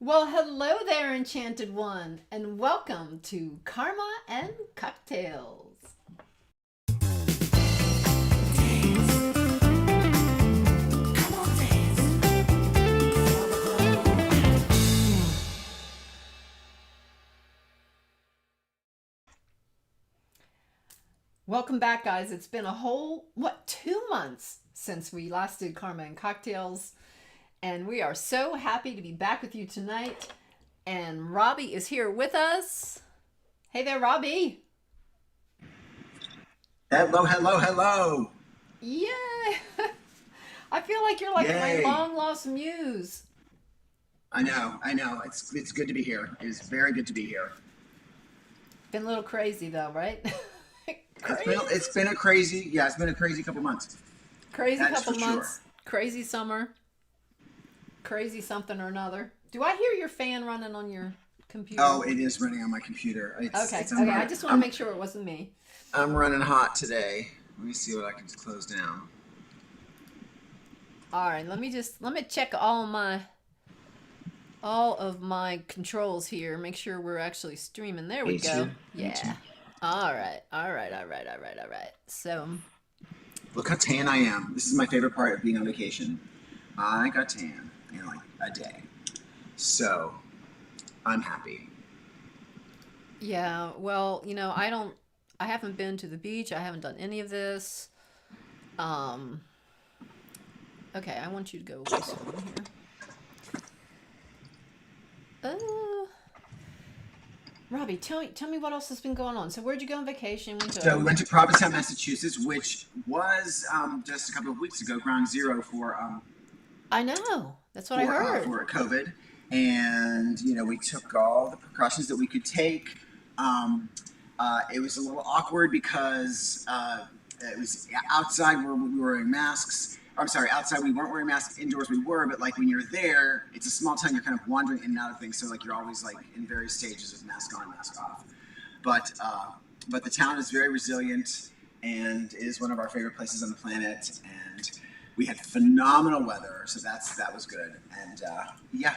Well, hello there, Enchanted One, and welcome to Karma and Cocktails. Welcome back, guys. It's been a whole, 2 months since we last did Karma and Cocktails, and we are so happy to be back with you tonight. And Robbie is here with us. Hey there, Robbie. Hello, hello, hello. Yay! I feel like you're like my Yay. long lost muse. I know. It's good to be here. It's very good to be here. Been a little crazy though, right? It's been Crazy. it's been a crazy, yeah, it's been a crazy couple months. Crazy That's couple for sure. months, crazy summer, crazy something or another. Do I hear your fan running on your computer? Oh, it is running on my computer. Okay, It's okay. I'm I running just want to I'm make sure it wasn't me. I'm running hot today. Let me see what I can just close down. All right, let me check all of my controls here. Make sure we're actually streaming. There we Me go. too. Me too. Yeah. All right. All right. All right. All right. All right. So, Look how tan I am. This is my favorite part of being on vacation. I got tan in like a day. So I'm happy. yeah. Well, I haven't been to the beach. I haven't done any of this. Um. Okay. I want you to go listen here. Uh, Robbie, tell me what else has been going on. So, where'd you go on vacation? Went So to. we went to Provincetown, Massachusetts, which was just a couple of weeks ago, ground zero I know. That's what I heard. for COVID, and we took all the precautions that we could take. It was a little awkward because it was outside where we were wearing masks. I'm sorry, outside we weren't wearing masks. Indoors we were, but like when you're there, it's a small town. You're kind of wandering in and out of things, so like you're always like in various stages of mask on, mask off. But uh, but the town is very resilient and is one of our favorite places on the planet. And we had phenomenal weather, so that was good. And yeah,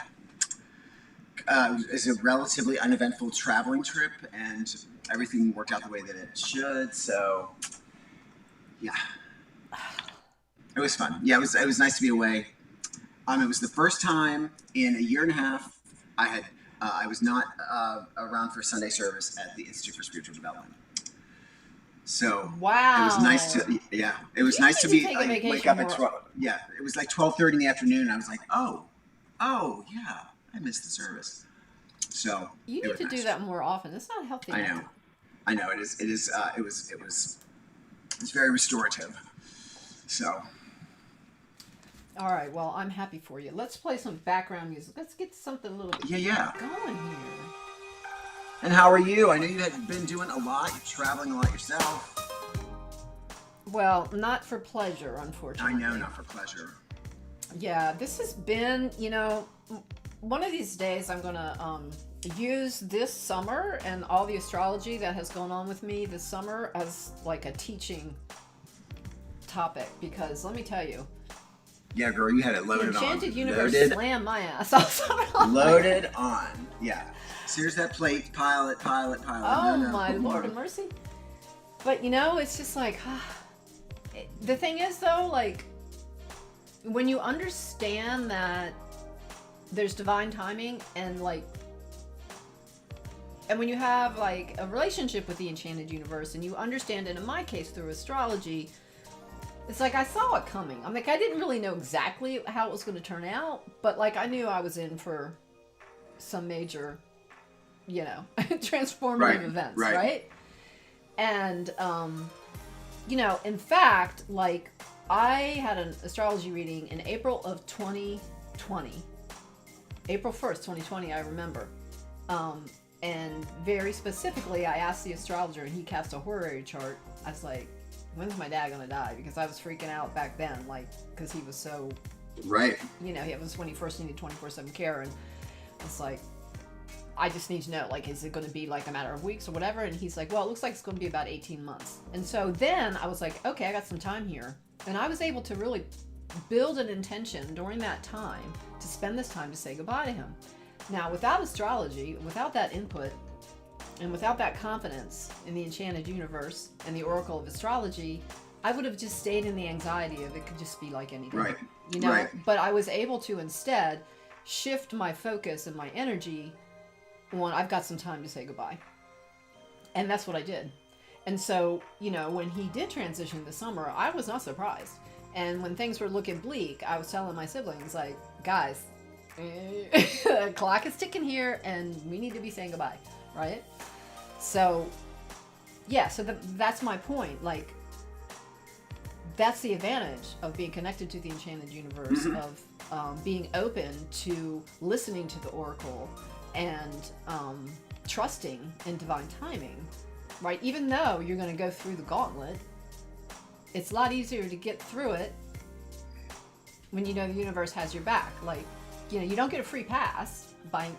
it was a relatively uneventful traveling trip, and everything worked out the way that it should. So yeah, it was fun. Yeah, it was nice to be away. It was the first time in a year and a half I was not around for Sunday service at the Institute for Spiritual Development. So it was nice Wow. to, yeah, it was You nice to need to be take a like wake vacation up at more. 12. Yeah, it was like 12:30 in the afternoon. And I was like, oh yeah, I missed the service. So You it need was to do nice. that more often. It's not healthy. I know, I know. It's very restorative. So All right. Well, I'm happy for you. Let's play some background music. Let's get something a little bit yeah, yeah. going here. And how are you? I know you had been doing a lot. You're traveling a lot yourself. Well, not for pleasure, I know, unfortunately. not for pleasure. Yeah, this has been, one of these days I'm gonna use this summer and all the astrology that has gone on with me this summer as like a teaching topic because let me tell you, Yeah, girl, you had it the loaded on. Enchanted Universe Loaded, slammed my ass all summer long. loaded on. Yeah. So here's that plate. Pile it, pile it, pile it. No, Oh no, my put Lord more. of mercy. But it's just like, the thing is though, like, when you understand that there's divine timing and when you have like a relationship with the Enchanted Universe and you understand it, in my case through astrology, it's like I saw it coming. I'm like, I didn't really know exactly how it was going to turn out, but like I knew I was in for some major, Right, transformative events, right. right? And in fact, like I had an astrology reading in April of 2020. April 1st, 2020, I remember. And very specifically, I asked the astrologer and he cast a horary chart. I was like, when's my dad gonna die? Because I was freaking out back then, like, because he was so, Right. he was when he first needed 24/7 care. And it's like, I just need to know, like, is it going to be like a matter of weeks or whatever? And he's like, well, it looks like it's going to be about 18 months. And so then I was like, okay, I got some time here. And I was able to really build an intention during that time to spend this time to say goodbye to him. Now, without astrology, without that input, and without that confidence in the enchanted universe and the oracle of astrology, I would have just stayed in the anxiety of it could just be like anything. Right. You know? Right. But I was able to instead shift my focus and my energy on I've got some time to say goodbye. And that's what I did. And so, you know, when he did transition this summer, I was not surprised. And when things were looking bleak, I was telling my siblings, like, guys, the clock is ticking here and we need to be saying goodbye, right? So, yeah, so that's my point. Like, that's the advantage of being connected to the enchanted universe, of being open to listening to the oracle and trusting in divine timing, right? Even though you're going to go through the gauntlet, it's a lot easier to get through it when you know the universe has your back. Like, you know, you don't get a free pass by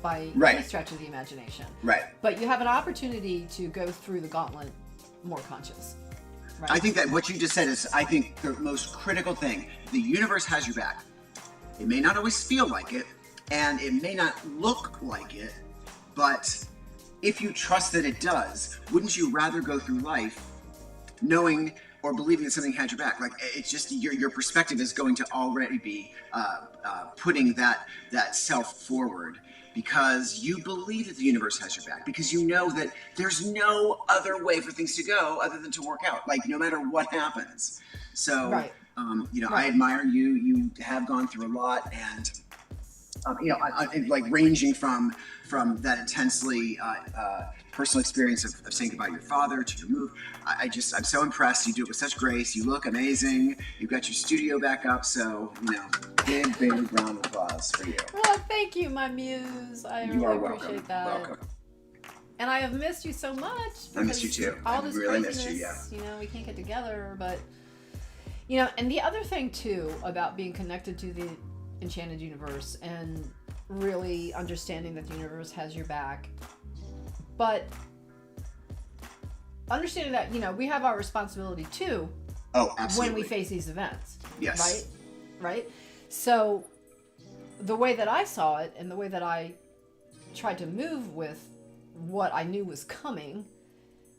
any stretch of the imagination. Right. But you have an opportunity to go through the gauntlet more conscious. Right? I think that what you just said is, I think, the most critical thing. The universe has your back. It may not always feel like it, and it may not look like it, but if you trust that it does, wouldn't you rather go through life knowing or believing that something had your back? Like, it's just your perspective is going to already be putting that self forward, because you believe that the universe has your back, because you know that there's no other way for things to go other than to work out, like, no matter what happens. So, right. You know, right. I admire you. You have gone through a lot, and you know, like, ranging from that intensely personal experience of saying goodbye to your father to your move. I'm so impressed. You do it with such grace. You look amazing. You've got your studio back up. So, you know, big round of applause for you. Well, thank you, my muse. I You really are welcome. appreciate that. Welcome. And I have missed you so much. I missed you too. All I this really craziness, missed you, yeah. You know, we can't get together, but you know, and the other thing too about being connected to the enchanted universe and really understanding that the universe has your back, but understanding that, you know, we have our responsibility too. Oh, absolutely. When we face these events. Yes. Right. So the way that I saw it and the way that I tried to move with what I knew was coming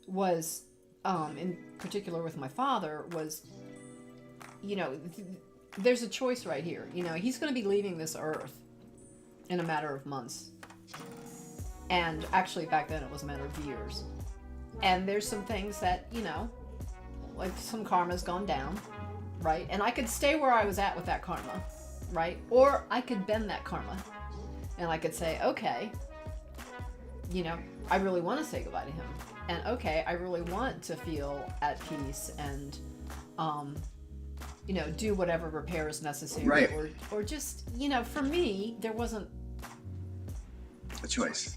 was, in particular with my father, was, you know, there's a choice right here. You know, he's going to be leaving this earth in a matter of months. And actually back then it was a matter of years. And there's some things that, you know, like some karma's gone down, right? And I could stay where I was at with that karma, right? Or I could bend that karma. And I could say, okay, you know, I really want to say goodbye to him. And okay, I really want to feel at peace and, you know, do whatever repair is necessary. Right. Or just, you know, for me, there wasn't a choice.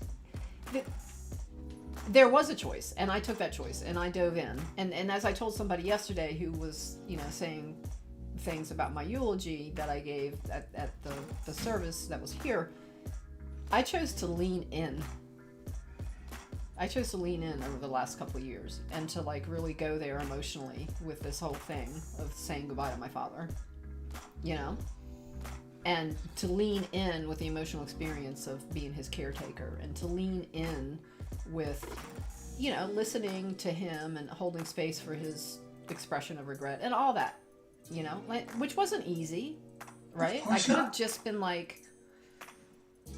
There was a choice, and I took that choice, and I dove in. And as I told somebody yesterday who was, you know, saying things about my eulogy that I gave at the service that was here, I chose to lean in. I chose to lean in over the last couple of years and to, like, really go there emotionally with this whole thing of saying goodbye to my father, you know? And to lean in with the emotional experience of being his caretaker, and to lean in with, you know, listening to him and holding space for his expression of regret and all that, you know, like, which wasn't easy, right? I could have just been like,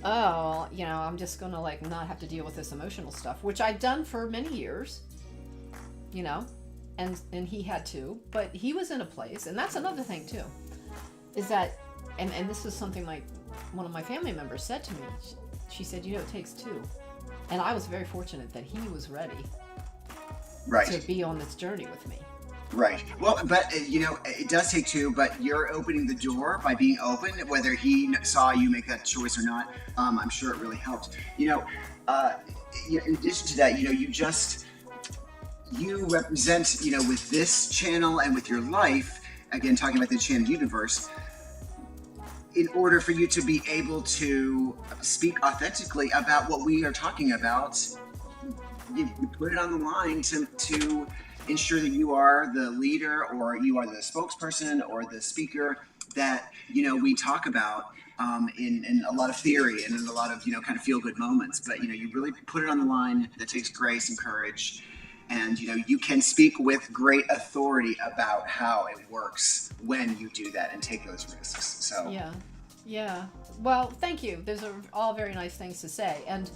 oh, you know, I'm just gonna, like, not have to deal with this emotional stuff, which I'd done for many years, you know, and he had too, but he was in a place, and that's another thing too, is that, and this is something like one of my family members said to me. She said, you know, it takes two. And I was very fortunate that he was ready to be on this journey with me. Right. Well, but, you know, it does take two, but you're opening the door by being open, whether he saw you make that choice or not. I'm sure it really helped. You know, in addition to that, you know, you represent, you know, with this channel and with your life, again, talking about the enchanted universe, in order for you to be able to speak authentically about what we are talking about, you put it on the line to ensure that you are the leader, or you are the spokesperson or the speaker that, we talk about in a lot of theory and in a lot of, kind of feel good moments. But, you really put it on the line. That takes grace and courage. And, you can speak with great authority about how it works when you do that and take those risks. So, yeah. Well, thank you. Those are all very nice things to say. And,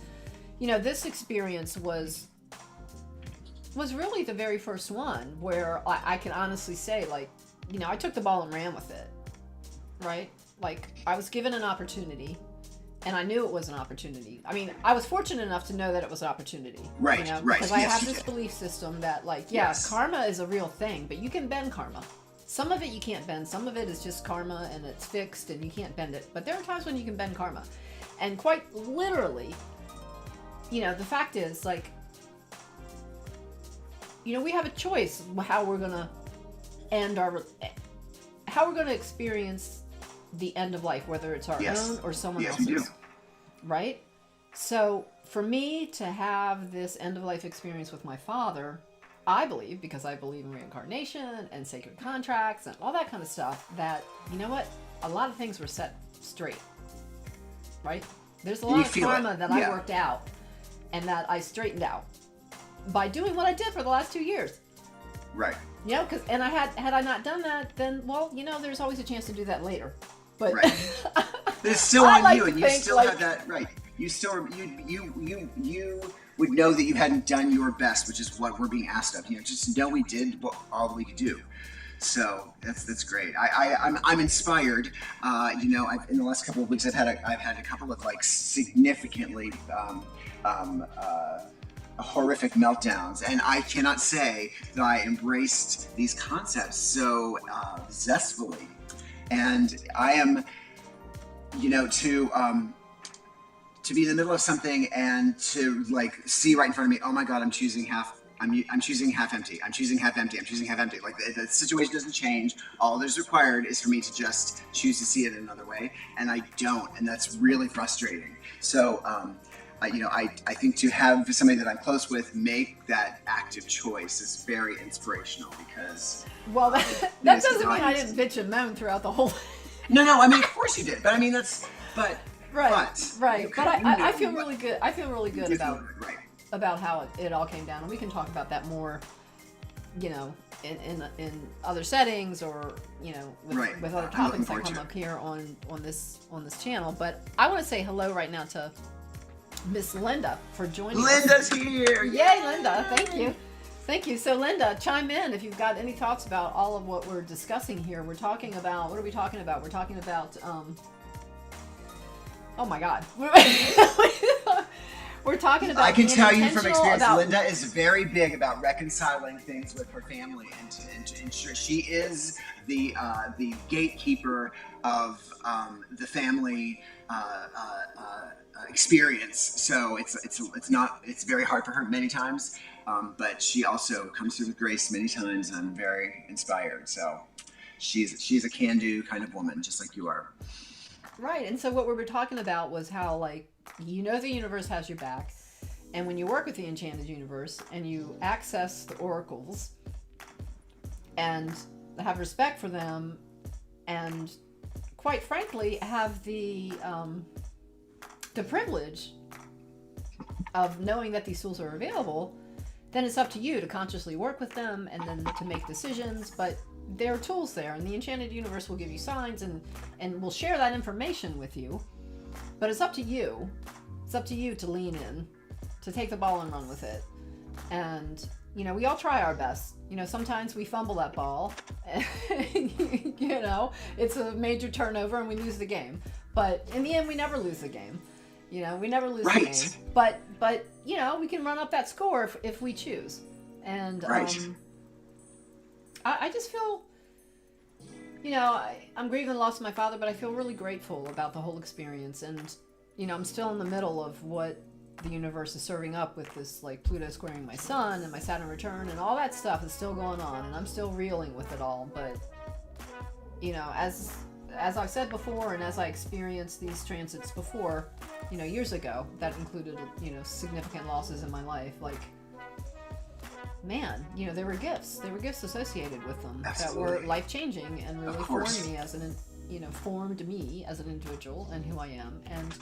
this experience was really the very first one where I can honestly say, like, I took the ball and ran with it, right? Like, I was given an opportunity, and I knew it was an opportunity. I mean, I was fortunate enough to know that it was an opportunity. Right. Because I have this belief system that, like, karma is a real thing, but you can bend karma. Some of it you can't bend. Some of it is just karma, and it's fixed, and you can't bend it. But there are times when you can bend karma. And quite literally, the fact is, like, we have a choice how we're going to experience the end of life, whether it's our own or someone else's. We do. Right? So for me to have this end of life experience with my father, I believe, because I believe in reincarnation and sacred contracts and all that kind of stuff, that, a lot of things were set straight. Right? There's a lot of karma that I worked out and that I straightened out by doing what I did for the last 2 years. Right. And I had I not done that, then, well, there's always a chance to do that later. But it's still on you, and you still have that right. You still you would know that you hadn't done your best, which is what we're being asked of. Just know we did all that we could do. So that's great. I'm inspired. In the last couple of weeks, I've had a couple of like significantly horrific meltdowns, and I cannot say that I embraced these concepts so zestfully. And I am, to be in the middle of something and to like see right in front of me, oh my God, I'm choosing half empty. I'm choosing half empty. I'm choosing half empty. Like the situation doesn't change. All that's required is for me to just choose to see it another way, and I don't, and that's really frustrating. So, I think to have somebody that I'm close with make that active choice is very inspirational, because... Well, that doesn't mean I didn't bitch and moan throughout the whole... No, I mean, of course you did. But I mean, that's... But... Right. But I feel really good. I feel really good about how it all came down. And we can talk about that more, in other settings, or, with other topics that come up here on this channel. But I want to say hello right now to Miss Linda for joining us. Linda's here! Yay, Linda! Thank you. So, Linda, chime in if you've got any thoughts about all of what we're discussing here. We're talking about, what are we talking about? We're talking about, oh my God. We're talking about... I can tell you from experience, Linda is very big about reconciling things with her family, and to ensure she is the gatekeeper of the family experience. So it's very hard for her many times, but she also comes through with grace many times. I'm very inspired. So she's a can-do kind of woman, just like you are. Right. And so what we were talking about was how, like, the universe has your back, and when you work with the Enchanted Universe and you access the oracles and have respect for them, and quite frankly have the privilege of knowing that these tools are available, then it's up to you to consciously work with them and then to make decisions. But there are tools there, and the Enchanted Universe will give you signs and will share that information with you. But it's up to you. It's up to you to lean in, to take the ball and run with it. And, we all try our best. Sometimes we fumble that ball. It's a major turnover and we lose the game. But in the end, we never lose the game. We never lose the game. But we can run up that score if we choose. And I just feel, I'm grieving the loss of my father, but I feel really grateful about the whole experience. And, I'm still in the middle of what the universe is serving up with this, like, Pluto squaring my sun and my Saturn return and all that stuff is still going on, and I'm still reeling with it all. But, as I've said before, and as I experienced these transits before, years ago, that included, significant losses in my life. Like, man, you know, there were gifts associated with them that were Absolutely. life-changing and really Of course. formed me as an individual and who I am. And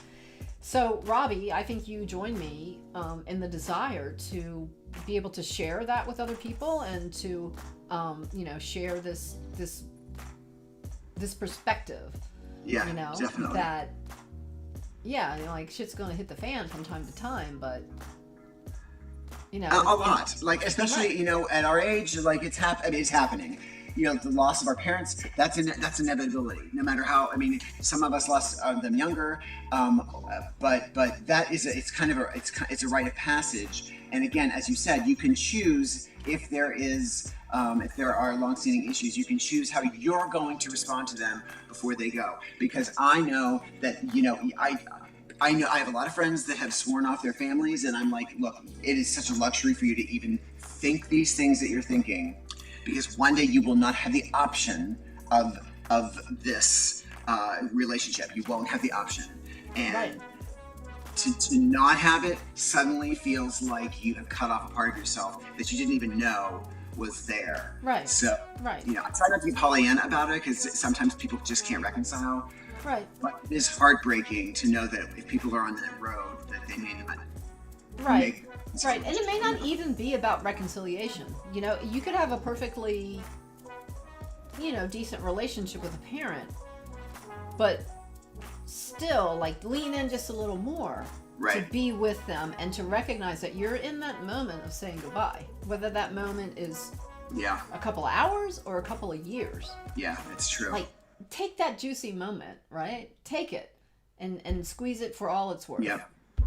so, Robbie, I think you join me in the desire to be able to share that with other people and to, share this perspective. Yeah, You know, definitely. that, yeah, you know, like shit's gonna hit the fan from time to time, but you know, A lot, like especially at our age, like I mean, it's happening. The loss of our parents, that's inevitability. No matter how, I mean, some of us lost them younger, but that is it's a rite of passage. And again, as you said, you can choose if there are long-standing issues. You can choose how you're going to respond to them before they go. Because I know that I know I have a lot of friends that have sworn off their families, and I'm like, look, it is such a luxury for you to even think these things that you're thinking, because one day you will not have the option of this relationship. You won't have the option, and right. to not have it suddenly feels like you have cut off a part of yourself that you didn't even know was there. Right. So, right. I try not to be Pollyanna about it, because sometimes people just can't reconcile. Right. But it is heartbreaking to know that if people are on that road, that they may not Right. make Right. And it may not even be about reconciliation. You know, you could have a perfectly, decent relationship with a parent, but still, like, lean in just a little more to be with them and to recognize that you're in that moment of saying goodbye. Whether that moment is a couple of hours or a couple of years. Yeah, it's true. Like, take that juicy moment, right? Take it and squeeze it for all it's worth. Yeah.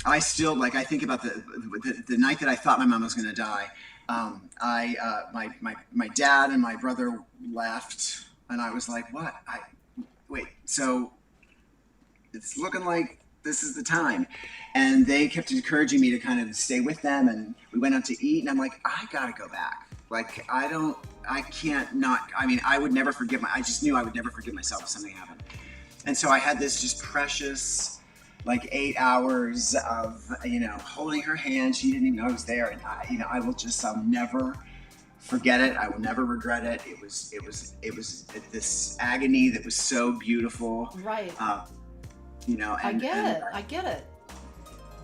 I still, I think about the night that I thought my mom was going to die. My dad and my brother left, and I was like, what? Wait, so it's looking like this is the time. And they kept encouraging me to kind of stay with them, and we went out to eat, and I'm like, I gotta go back. Like, I would never I just knew I would never forgive myself if something happened. And so I had this just precious, 8 hours of, holding her hand. She didn't even know I was there. And I'll never forget it. I will never regret it. It was this agony that was so beautiful. Right. And, I get it.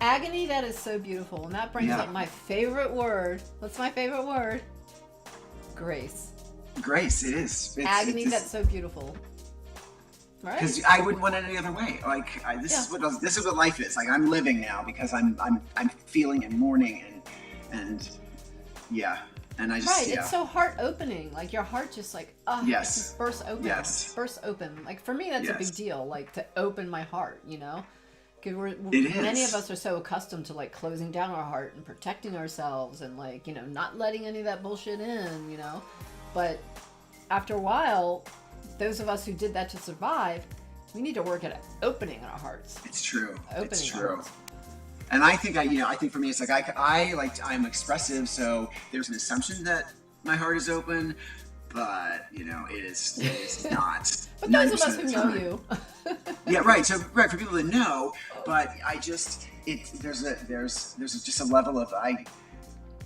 Agony that is so beautiful. And that brings up my favorite word. What's my favorite word? Grace. Grace, it is. Agony that's so beautiful. Right? Because I wouldn't want it any other way. This is what life is. Like, I'm living now because I'm feeling and mourning and and I just It's so heart opening. Like, your heart just it just bursts open. Yes. Bursts open. Like, for me, that's a big deal. Like, to open my heart. Because many of us are so accustomed to closing down our heart and protecting ourselves and not letting any of that bullshit in. But after a while, those of us who did that to survive, we need to work at opening our hearts. It's true. It's Opening our true. hearts. And I think for me, it's I'm expressive, so there's an assumption that my heart is open, but it is not. But those of us 90% who the know time. you. Yeah, right. So, for people that know, but there's just a level of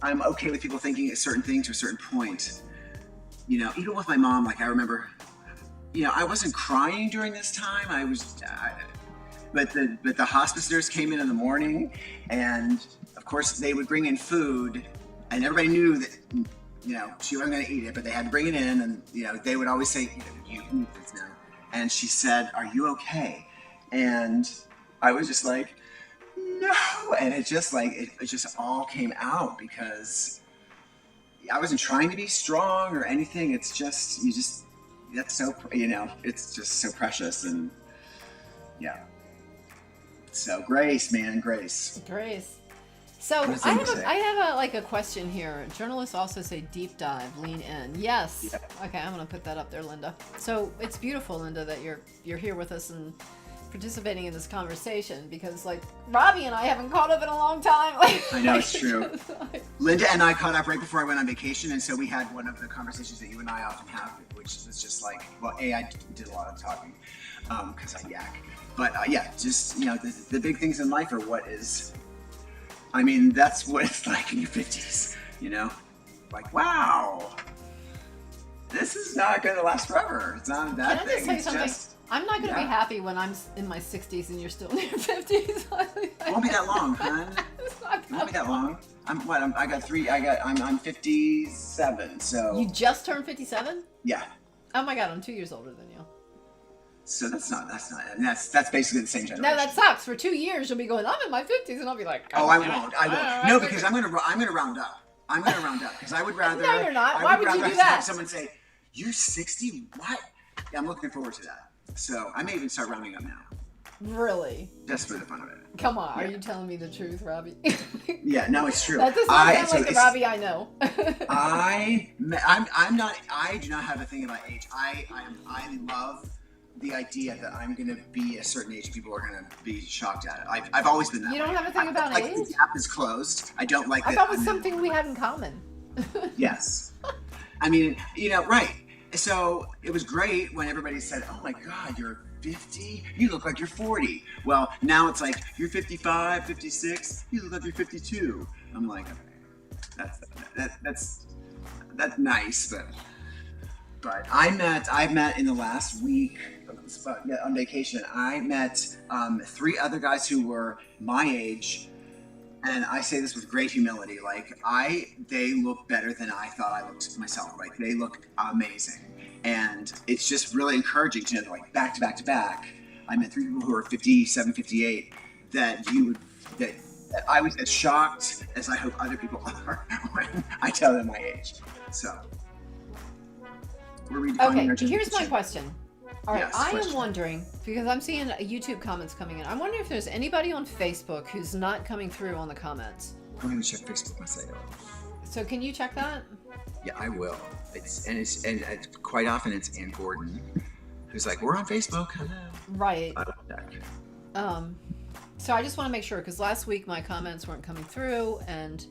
I'm okay with people thinking a certain thing to a certain point. Even with my mom, I remember, I wasn't crying during this time. But the hospice nurse came in the morning, and of course they would bring in food, and everybody knew that she wasn't going to eat it, but they had to bring it in, and they would always say, you can eat this now. And she said, "Are you okay?" And I was just like, "No," and it just it just all came out because I wasn't trying to be strong or anything. It's just that's so it's just so precious, and so grace, man, grace. Grace. So I have a question here. Journalists also say deep dive, lean in. Yes. Yeah. Okay, I'm gonna put that up there, Linda. So it's beautiful, Linda, that you're here with us and participating in this conversation, because Robbie and I haven't caught up in a long time. I know, it's true. Linda and I caught up right before I went on vacation, and so we had one of the conversations that you and I often have, which is just I did a lot of talking because I yak. But just the big things in life are what is. I mean, that's what it's like in your 50s, like, wow, this is not going to last forever. It's not a bad Can I thing. just tell you It's something? just, I'm not going to yeah. be happy when I'm in my 60s and you're still in your 50s. It won't be that long, hon. It's not It won't be that long. I'm 57, so. You just turned 57? Yeah. Oh my God, I'm 2 years older than you. So that's not, and that's basically the same generation. No, that sucks. For 2 years, you'll be going, I'm in my 50s, and I'll be like, Oh, I won't. No, because I'm gonna round up. I'm gonna round up because I would rather. No, you're not. I Why would you rather do that? Have someone say, "You're 60? What?" Yeah, I'm looking forward to that. So I may even start rounding up now, really? just for the fun of it. Come on, Yeah. are you telling me the truth, Robbie? Yeah, no, it's true. That does not sound like the Robbie I know. I'm not. I do not have a thing about age. I love the idea that I'm going to be a certain age, people are going to be shocked at it. I've always been that You don't way. have a thing about like age? The gap is closed. I don't like I that. thought it was something we had in common. Yes. I mean, right. So it was great when everybody said, oh my God, you're 50? You look like you're 40. Well, now it's like, you're 55, 56, you look like you're 52. I'm like, okay, that's nice, but I've met in the last week on vacation. I met 3 other guys who were my age, and I say this with great humility. Like they look better than I thought I looked myself. Like they look amazing, and it's just really encouraging to know, like back to back to back. I met 3 people who are 57, 58. That I was as shocked as I hope other people are when I tell them my age. So. Okay, here's my question. All right, Yes, I question. am wondering, because I'm seeing YouTube comments coming in, I'm wondering if there's anybody on Facebook who's not coming through on the comments. I'm going to check Facebook myself. So can you check that? Yeah, I will. It's quite often it's Ann Gordon, who's like, we're on Facebook. Hello. Right. I don't check. So I just want to make sure, because last week my comments weren't coming through, and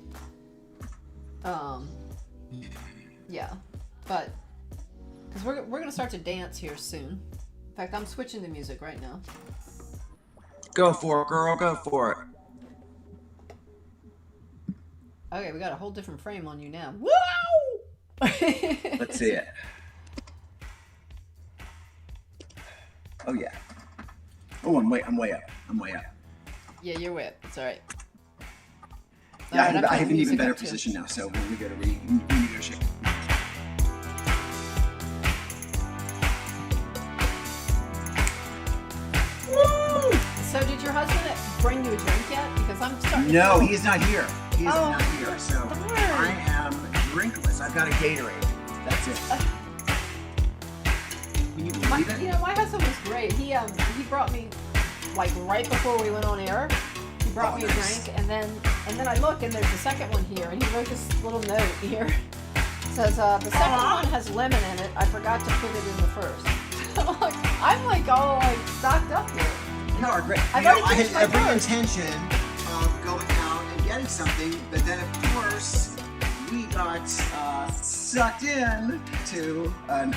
yeah, but because we're gonna start to dance here soon. In fact, I'm switching the music right now. Go for it, girl. Go for it. Okay, we got a whole different frame on you now. Woo! Let's see it. Oh yeah. Oh, I'm way up. Yeah, you're way up. It's all right. Yeah, All right, I have an even better up too. position now, so when we go to renegotiate. So did your husband bring you a drink yet? Because I'm starting. No, he's not here. He's Oh, not here, so darn. I am drinkless. I've got a Gatorade. That's it. Can you believe it? My husband was great. He brought me, like right before we went on air, he brought me a nice. drink, and then I look and there's the second one here, and he wrote this little note here. It says the second one has lemon in it. I forgot to put it in the first. I'm like all like stocked up here. You are great. I've You know, already I had finished my every first. intention of going out and getting something, but then of course we got sucked in to an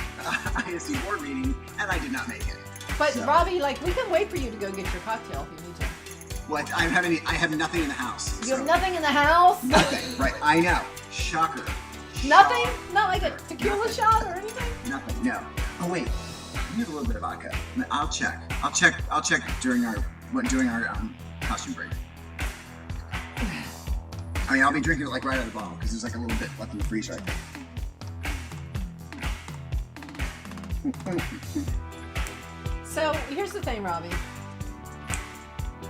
ISC board meeting, and I did not make it. But So- Robbie, like we can wait for you to go get your cocktail if you need to. What? I have nothing in the house. You so- have nothing in the house. Nothing. Right. I know. Shocker. Nothing? Not like a tequila shot or anything? Nothing. No. Oh wait. You have a little bit of vodka. I'll check. I'll check during our costume break. I mean, I'll be drinking it like right out of the bottle because there's like a little bit left in the freezer. I think. So here's the thing, Robbie.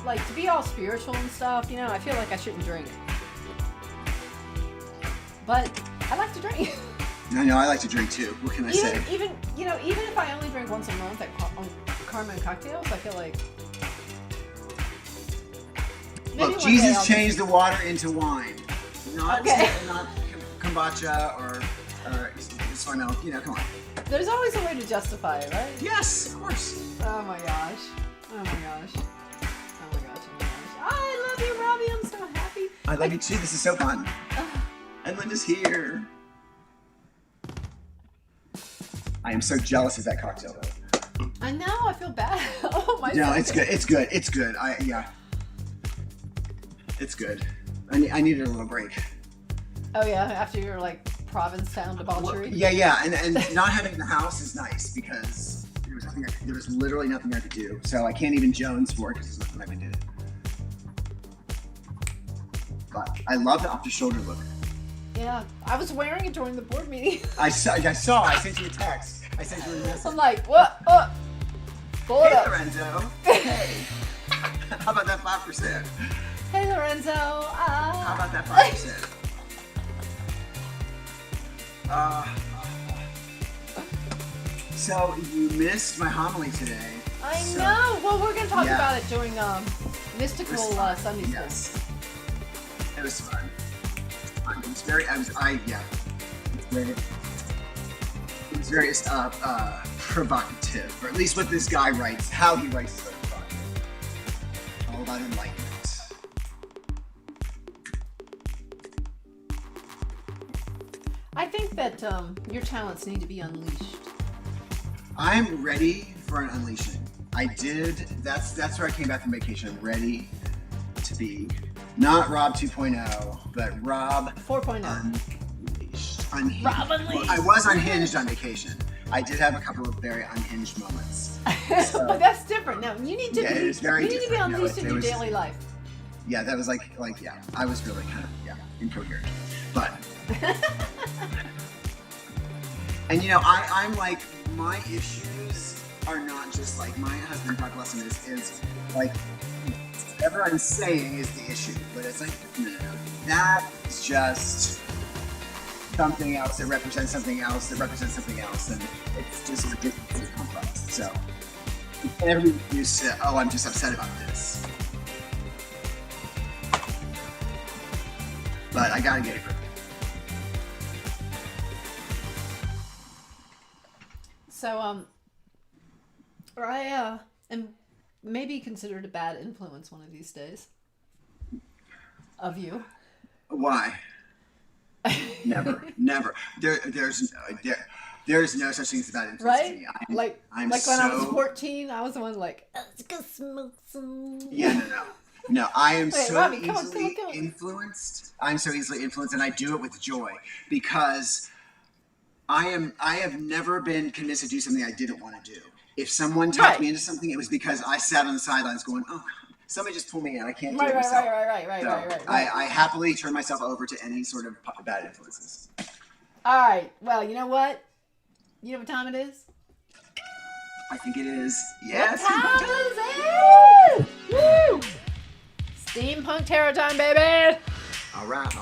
Like to be all spiritual and stuff, I feel like I shouldn't drink. But I like to drink. I know. I like to drink too. What can I say? even if I only drink once a month on Carmen Cocktails, I feel like. Maybe Look, one day Jesus I'll changed the water into wine. Not Okay. not kombucha or soy milk. Come on. There's always a way to justify it, right? Yes, of course. Oh my gosh. Oh my gosh. Oh my gosh. Oh my gosh. I love you, Robbie. I'm so happy. I love you too. This is so fun. And Linda's here. I am so jealous of that cocktail though. I know. I feel bad. Oh my. No, it's good. It's good. It's good. It's good. I needed a little break. Oh yeah. After you're like Provincetown debauchery. Yeah, and not having the house is nice because there was literally nothing I could do. So I can't even Jones for it because there's nothing I can do. But I love the off-the-shoulder look. Yeah, I was wearing it during the board meeting. I saw. I sent you a text. I sent you a message. I'm like, what? Pull it Hey, up. Lorenzo. Hey. How about that 5%? Hey, Lorenzo. How about that 5%? So you missed my homily today. I know. Well, we're gonna talk Yeah. about it during mystical It was fun. Sunday school. Yes. It was fun. It was very. Yeah. It was very provocative, or at least what this guy writes, how he writes is very provocative. All about enlightenment. I think that your talents need to be unleashed. I'm ready for an unleashing. I did. That's where I came back from vacation. I'm ready to be not Rob 2.0, but Rob 4.0. Unhinged. Rob Unleashed. I was unhinged on vacation. I did have a couple of very unhinged moments. So, But that's different. No, you need to Yeah, be. it is very you need to be different. No, unleashed it in your was- daily life. yeah, that was like yeah. I was really kind of incoherent, but. And I'm like, my issues are not just like my husband, God bless him, is like whatever I'm saying is the issue, but it's like no. That's just something else that represents something else that represents something else, and it's just ridiculously complex. So you can't ever be used to, oh, I'm just upset about this, but I gotta get it. So I am maybe considered a bad influence one of these days. Of you. Why? Never. There's no such thing as a bad influence Right? to me. I'm like when I was 14, I was the one like, let's go smoke some. Yeah, no. I am Wait, so Robbie, come on, easily come on. influenced. I'm so easily influenced, and I do it with joy because I have never been convinced to do something I didn't want to do. If someone talked me into something, it was because I sat on the sidelines going, oh, somebody just pull me in. I can't do it myself. Right. I happily turn myself over to any sort of bad influences. All right. Well, you know what? You know what time it is? I think it is. Yes. What time is it? Woo! Steampunk Terror time, baby! All right.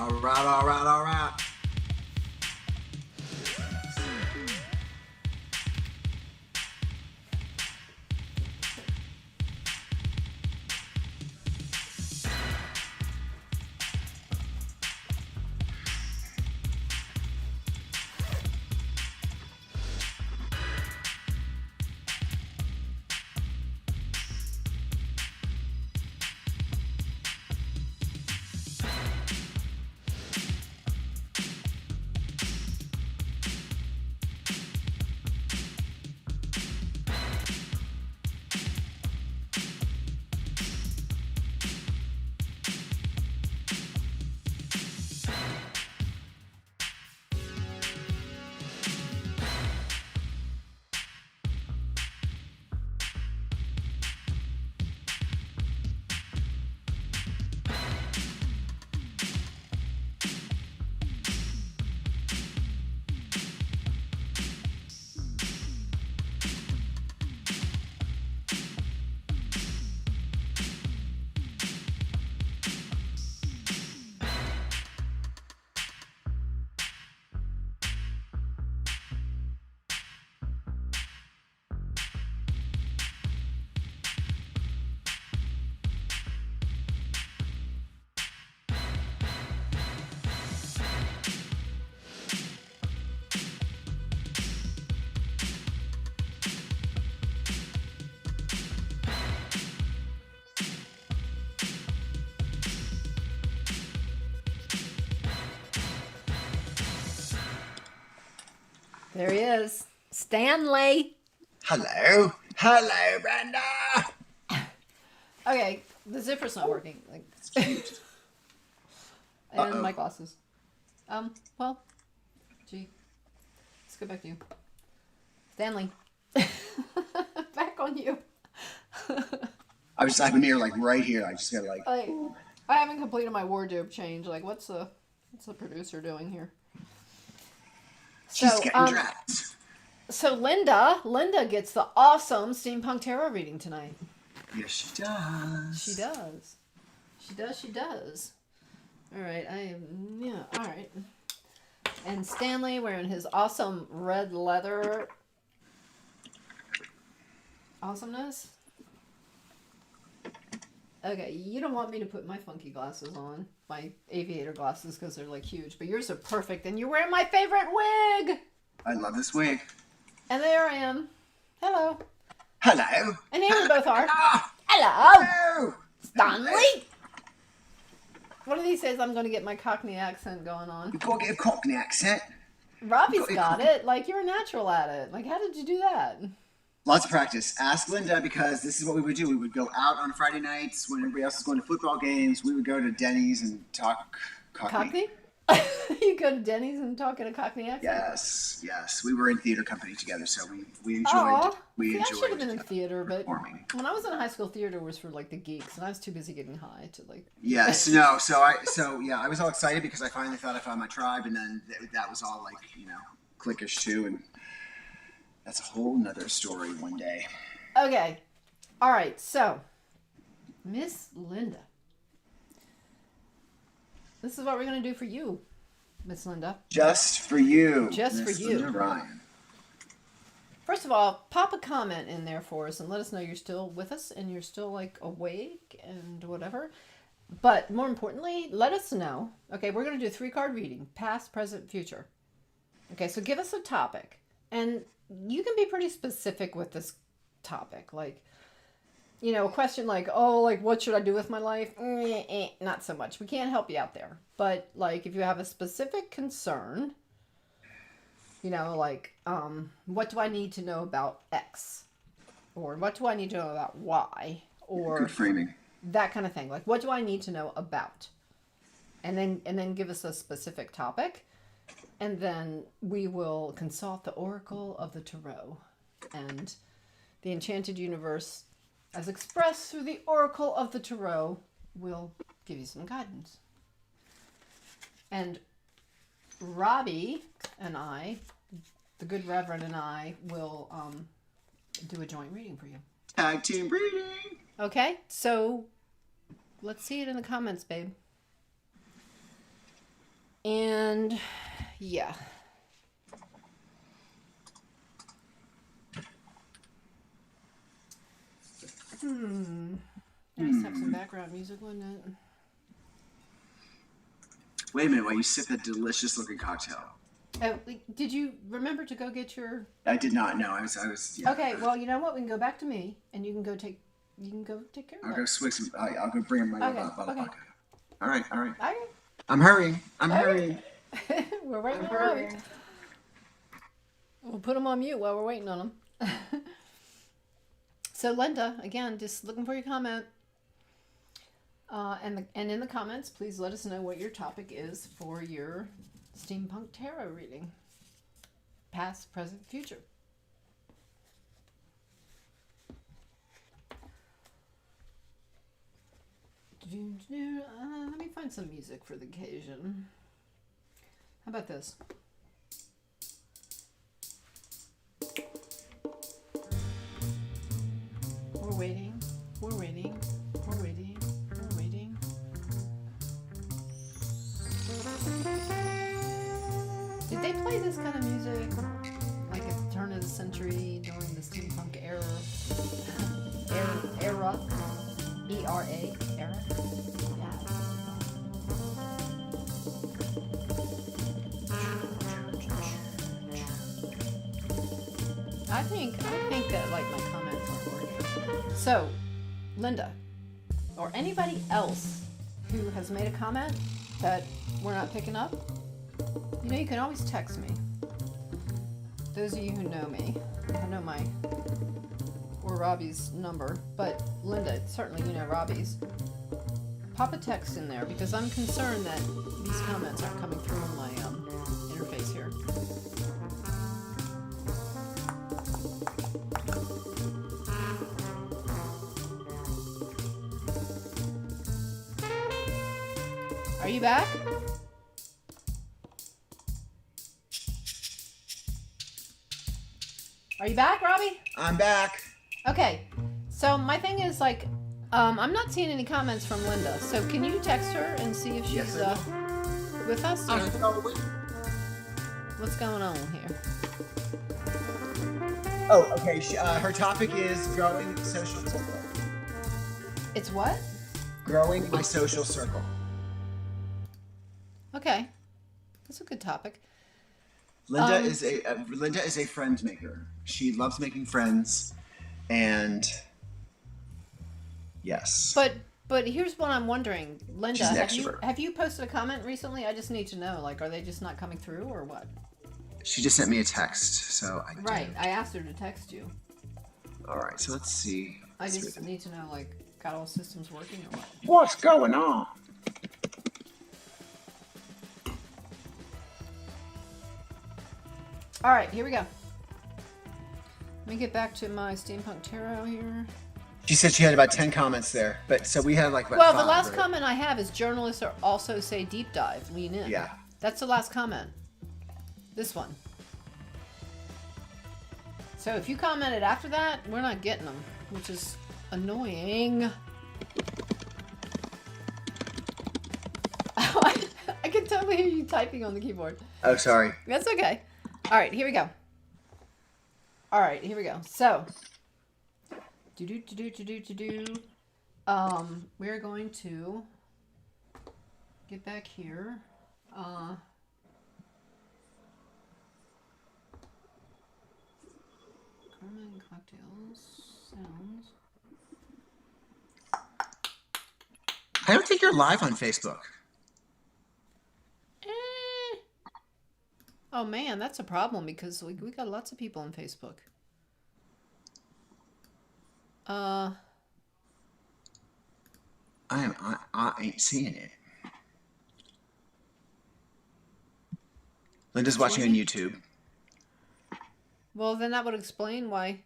There he is. Stanley. Hello, Brenda. Okay, the zipper's not working. Like, and Uh-oh. my glasses. Well, Gee. Let's go back to you. Stanley. Back on you. I have a mirror like right here. I just gotta like. I haven't completed my wardrobe change. Like, what's the producer doing here? She's getting dressed. So Linda gets the awesome Steampunk Tarot reading tonight. Yes, she does. She does. She does. All right, all right. And Stanley wearing his awesome red leather awesomeness. Okay, you don't want me to put my funky glasses on, my aviator glasses, because they're like huge, but yours are perfect, and you're wearing my favorite wig! I love this wig. And there I am. Hello. Hello. And here we both are. Hello. Hello. Stanley. One of these days I'm going to get my Cockney accent going on. You've got to get a Cockney accent. Robbie's got it. Like, you're a natural at it. Like, how did you do that? Lots of practice. Ask Linda, because this is what we would do. We would go out on Friday nights when everybody else is going to football games. We would go to Denny's and talk Cockney. You go to Denny's and talk in a Cockney accent? Yes. We were in theater company together, so we enjoyed. Aww. We enjoyed. I should have been in theater, but performing. When I was in high school, theater was for like the geeks, and I was too busy getting high to like. Yes, no. So I was all excited because I finally thought I found my tribe, and then that was all like cliquish too, and that's a whole nother story one day. Okay, all right. So, Miss Linda. This is what we're going to do for you, Miss Linda. Just for you. Just Miss for you. Linda Ryan. First of all, pop a comment in there for us and let us know you're still with us and you're still like awake and whatever. But more importantly, let us know. Okay, we're going to do a 3-card reading, past, present, future. Okay, so give us a topic. And you can be pretty specific with this topic. Like, a question like, what should I do with my life? Not so much. We can't help you out there. But, like, if you have a specific concern, what do I need to know about X? Or what do I need to know about Y? Or good framing. That kind of thing. Like, what do I need to know about? And then give us a specific topic. And then we will consult the Oracle of the Tarot. And the Enchanted Universe, as expressed through the Oracle of the Tarot, will give you some guidance. And Robbie and I, the good Reverend and I, will do a joint reading for you. Tag team reading. Okay, so let's see it in the comments, babe. And yeah. Nice to have some background music, wouldn't it? Wait a minute while you sip that delicious looking cocktail. Oh, did you remember to go get your... I did not know. I was yeah. Okay, well, you know what? We can go back to me, and you can go take care of it. I'll go swig some... I'll go bring my bottle of vodka. All right. I'm hurrying. We're waiting on Robbie. We'll put him on mute while we're waiting on him. So, Linda, again, just looking for your comment. And in the comments, please let us know what your topic is for your Steampunk Tarot reading. Past, present, future. Let me find some music for the occasion. How about this? We're waiting. Did they play this kind of music like at the turn of the century during the steampunk era? Era? E-R-A? Era? Yeah. I think that like my comments aren't working. So, Linda, or anybody else who has made a comment that we're not picking up, you can always text me. Those of you who know me, I know my or Robbie's number, but Linda, certainly you know Robbie's. Pop a text in there because I'm concerned that these comments aren't coming through on my interface here. Are you back? Are you back, Robbie? I'm back. Okay. So my thing is like, I'm not seeing any comments from Linda. So can you text her and see if she's Yes, I will. with us? Or Oh, what's going on here? okay. Her topic is growing social circle. It's what? Growing my social circle. Okay. That's a good topic. Linda is a friend maker. She loves making friends, and yes. But here's what I'm wondering, Linda. She's an Have extrovert. you posted a comment recently? I just need to know. Like, are they just not coming through or what? She just sent me a text, so I Right. I asked her to text you. All right, so let's see. I just need to know, like, got all systems working or what? What's going on? All right, here we go. Let me get back to my steampunk tarot here. She said she had about 10 comments there, but so we had like about Well, five, the last right? comment I have is journalists are also say deep dive, lean in. Yeah. That's the last comment. This one. So if you commented after that, we're not getting them, which is annoying. I can totally hear you typing on the keyboard. Oh, sorry. That's okay. All right, here we go. All right, here we go. So, we're going to get back here. Carmen Cocktails sounds. I don't think you're live on Facebook. Oh man, that's a problem because we got lots of people on Facebook. I ain't seeing it. Linda's watching on YouTube. Well, then that would explain why.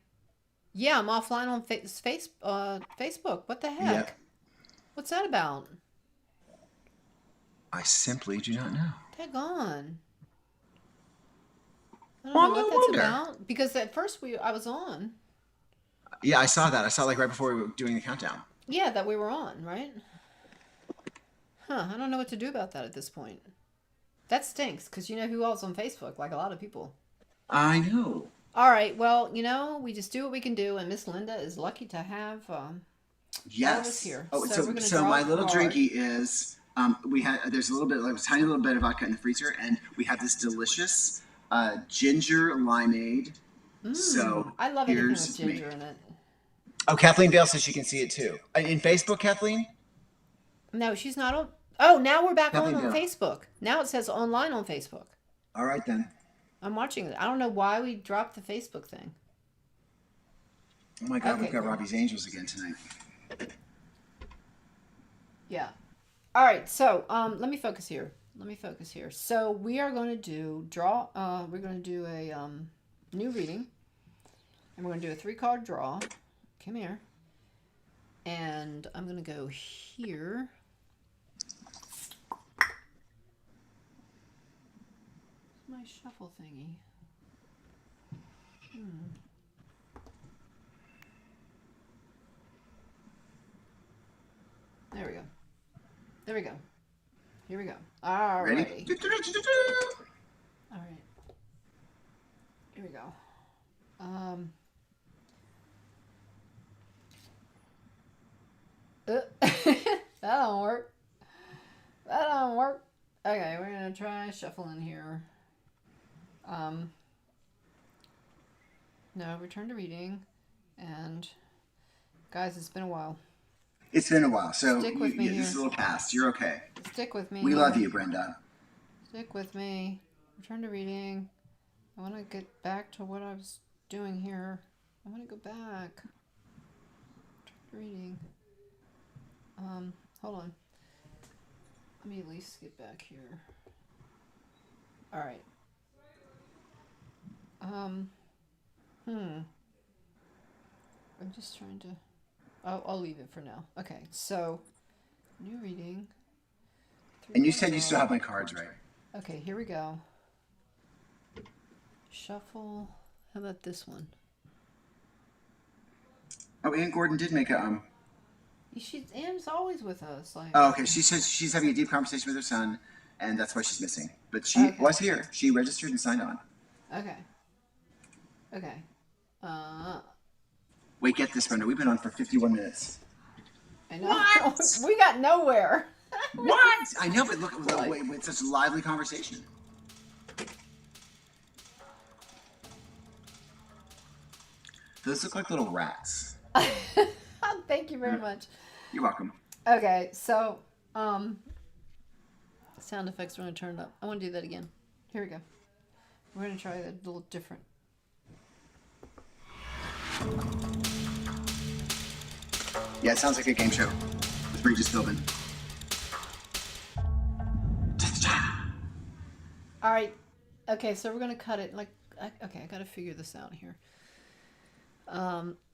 Yeah, I'm offline on Facebook. What the heck? Yep. What's that about? I simply do not know. Daggone. I don't Well, know no what that's wonder. about. Because at first I was on. Yeah, I saw that. I saw like right before we were doing the countdown. Yeah, that we were on, right? Huh, I don't know what to do about that at this point. That stinks, because you know who else on Facebook? Like a lot of people. I know. All right, well, you know, we just do what we can do, and Miss Linda is lucky to have Yes. all of us here. Oh, So we're gonna so draw my a little card. drinky is we had there's a little bit like a tiny little bit of vodka in the freezer, and we have this delicious ginger limeade. So I love anything here's with ginger me. in it. Oh, Kathleen Bale says she can see it too. In Facebook, Kathleen? No, she's not on. Oh, now we're back Kathleen on Bale. Facebook. Now it says online on Facebook. All right then. I'm watching it. I don't know why we dropped the Facebook thing. Oh my God, Okay, we've got cool. Robbie's Angels again tonight. Yeah. All right. So let me focus here. So we are going to do we're going to do a new reading, and we're going to do a 3-card draw. Come here. And I'm going to go here. My shuffle thingy. There we go. There we go. Here we go. All Ready? right. All right. Here we go. That don't work. That don't work. Okay, we're gonna try shuffling here. No, return to reading. And guys, it's been a while. It's been a while, so Stick with me this is a here. little past. You're okay. Stick with me. We here. love you, Brenda. Stick with me. Return to reading. I want to get back to what I was doing here. I want to go back. Return to reading. Hold on. Let me at least get back here. All right. I'm just trying to. I'll leave it for now. Okay, so new reading. And you said you still have my cards, right? Okay, here we go. Shuffle. How about this one? Oh, Ann Gordon did make a Anne's always with us. Like. Oh, okay. She says she's having a deep conversation with her son, and that's why she's missing. But she Okay. was here. She registered and signed on. Okay. Okay. Wait, get this, Brenda. We've been on for 51 minutes. I know. What? We got nowhere. What? I know, but look at the way it's such a lively conversation. Those look like little rats. Thank you very much. You're welcome. Okay, so sound effects are going to turn up. I want to do that again. Here we go. We're going to try that a little different. Yeah, it sounds like a game show with Regis Philbin. All right. Okay, so we're going to cut it. Okay, I got to figure this out here.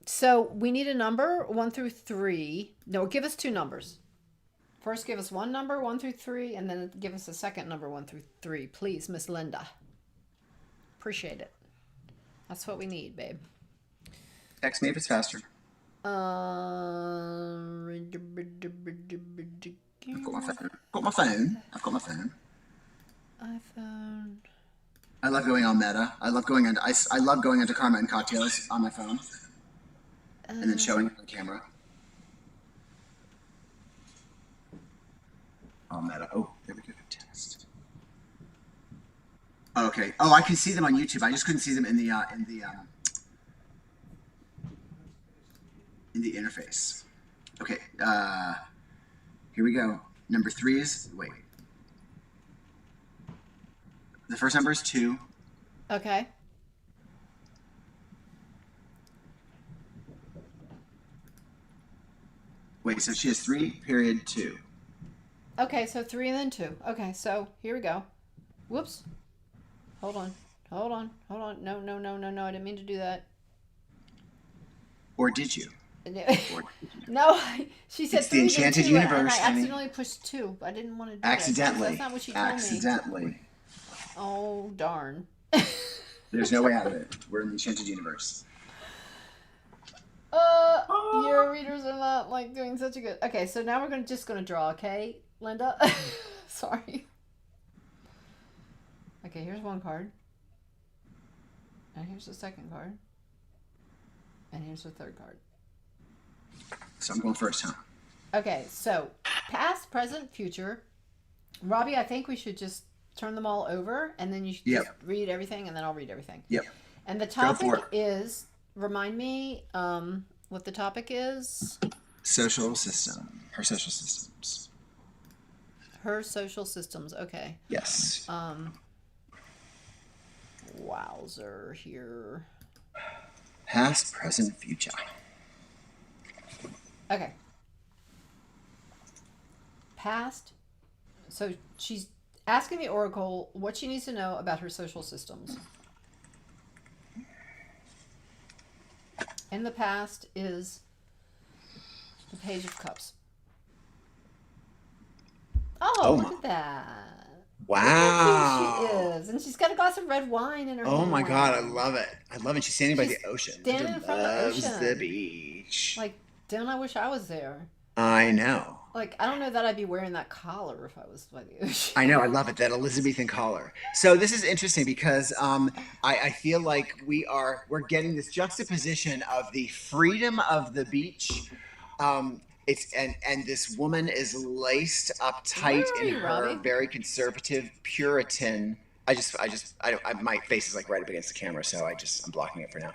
So we need a number 1 through 3. No, give us 2 numbers. First, give us one number 1 through 3, and then give us a second number 1 through 3, please, Miss Linda. Appreciate it. That's what we need, babe. Text me if it's faster. I've got my phone. Got my phone. I've got my phone. iPhone. I love going on Meta. I love going into Karma and Kocktails on my phone, and then showing it on camera. On Meta. Oh, there we go. Test. Okay. Oh, I can see them on YouTube. I just couldn't see them in the interface. Okay. Here we go. Number 3 is wait. The first number is 2. Okay. Wait, so she has 3, period, 2. Okay, so 3 and then 2. Okay, so here we go. Whoops. Hold on. No, I didn't mean to do that. Or did you? No, she said it's 3 the Enchanted 2, Universe. and I accidentally pushed 2. I didn't want to do accidentally. That's not what she told accidentally. Me. Oh, darn. There's no way out of it. We're in the Enchanted Universe. Your readers are not doing such a good. Okay, so now we're just gonna draw. Okay, Linda. Sorry. Okay, here's one card, and here's the second card, and here's the third card. So I'm going first, huh? Okay, so past, present, future. Robbie, I think we should just turn them all over, and then you should just read everything, and then I'll read everything. Yep. And the topic is, remind me what the topic is. Social system. Her social systems. Her social systems. Okay. Yes. Wowzer here. Past, present, future. Okay. Past. So she's asking the Oracle what she needs to know about her social systems. In the past is the Page of Cups. Oh, look at that. Wow. Look how cute she is. And she's got a glass of red wine in her hand. Oh my God, I love it. I love it. She's standing by the ocean. Standing in front of the ocean. The beach. Don't I wish I was there? I know. I don't know that I'd be wearing that collar if I was by the ocean. I know. I love it. That Elizabethan collar. So this is interesting because I feel like we're getting this juxtaposition of the freedom of the beach. And this woman is laced up tight in her Robbie? very conservative Puritan. My face is right up against the camera, so I'm blocking it for now.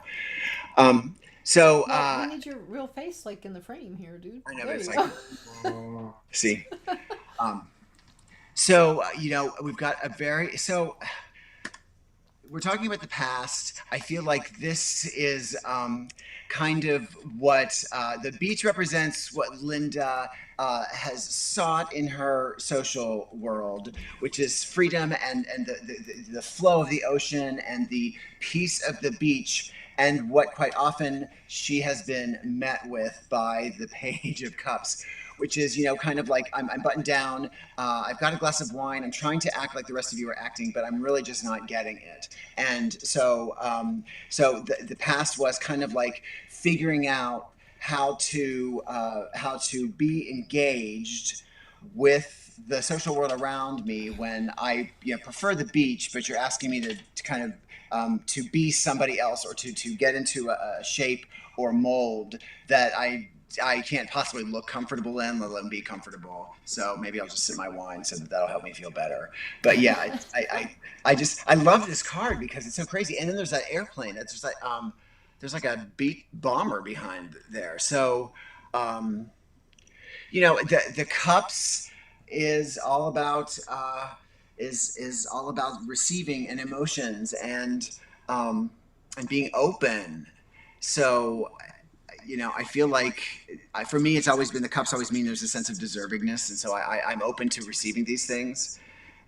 We need your real face in the frame here, dude. I know, there it's go. See. We've got we're talking about the past. I feel like this is kind of what the beach represents, what Linda has sought in her social world, which is freedom and the flow of the ocean and the peace of the beach. And what quite often she has been met with by the Page of Cups, which is, kind of like I'm buttoned down. I've got a glass of wine. I'm trying to act like the rest of you are acting, but I'm really just not getting it. And so the past was kind of like figuring out how to be engaged with the social world around me when I prefer the beach, but you're asking me to kind of to be somebody else or to get into a shape or mold that I can't possibly look comfortable in, let alone be comfortable. So maybe I'll just sip my wine so that'll help me feel better. But yeah, I love this card because it's so crazy. And then there's that airplane. It's just like there's like a beat bomber behind there. So the cups is all about is all about receiving and emotions and being open. So I feel like for me, it's always been the cups always mean there's a sense of deservingness, and so I'm open to receiving these things.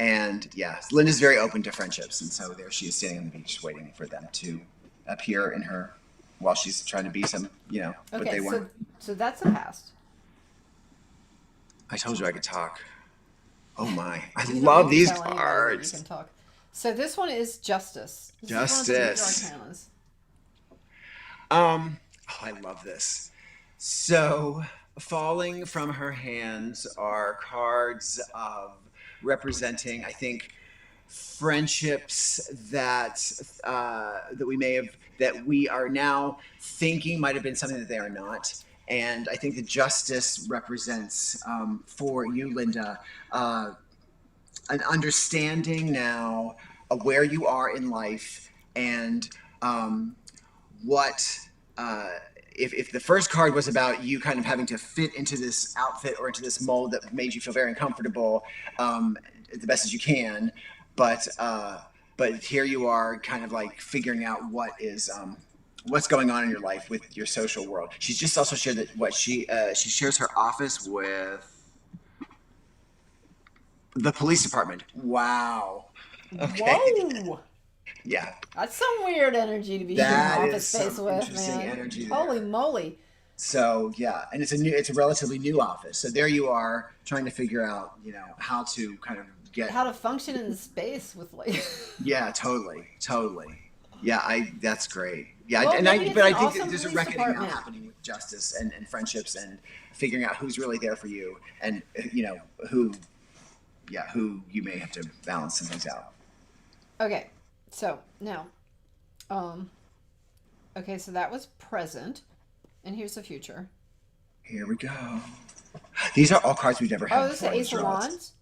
And yeah, Linda's very open to friendships, and so there she is standing on the beach waiting for them to appear in her while she's trying to be some, but Okay, they weren't. so that's the past. I told you I could talk. Oh my, I You don't love need to these tell anybody that you cards. can talk. So this one is Justice. This is one of the Justice. Major Arcanas. I love this. So, falling from her hands are cards of representing, I think, friendships that we may have that we are now thinking might have been something that they are not. And I think the justice represents for you, Linda, an understanding now of where you are in life and what if the first card was about you kind of having to fit into this outfit or into this mold that made you feel very uncomfortable the best as you can, but here you are kind of like figuring out what's going on in your life with your social world. She's just also shared that what she shares her office with the police department. Wow. Okay. Whoa! Yeah. That's some weird energy to be sharing That office is space some with, interesting man. energy Holy there. moly. So yeah, and it's a relatively new office. So there you are trying to figure out, how to kind of get. How to function in space with like. Yeah, totally. Yeah, that's great. Yeah, Well, maybe it's but an I think that awesome there's a police reckoning now department. happening with justice and friendships and figuring out who's really there for you and who, yeah, who you may have to balance some things out. Okay, so now, um, okay, so that was present, and here's the future. Here we go. These are all cards we've never Oh, had this is before the in the Ace of draws. Wands.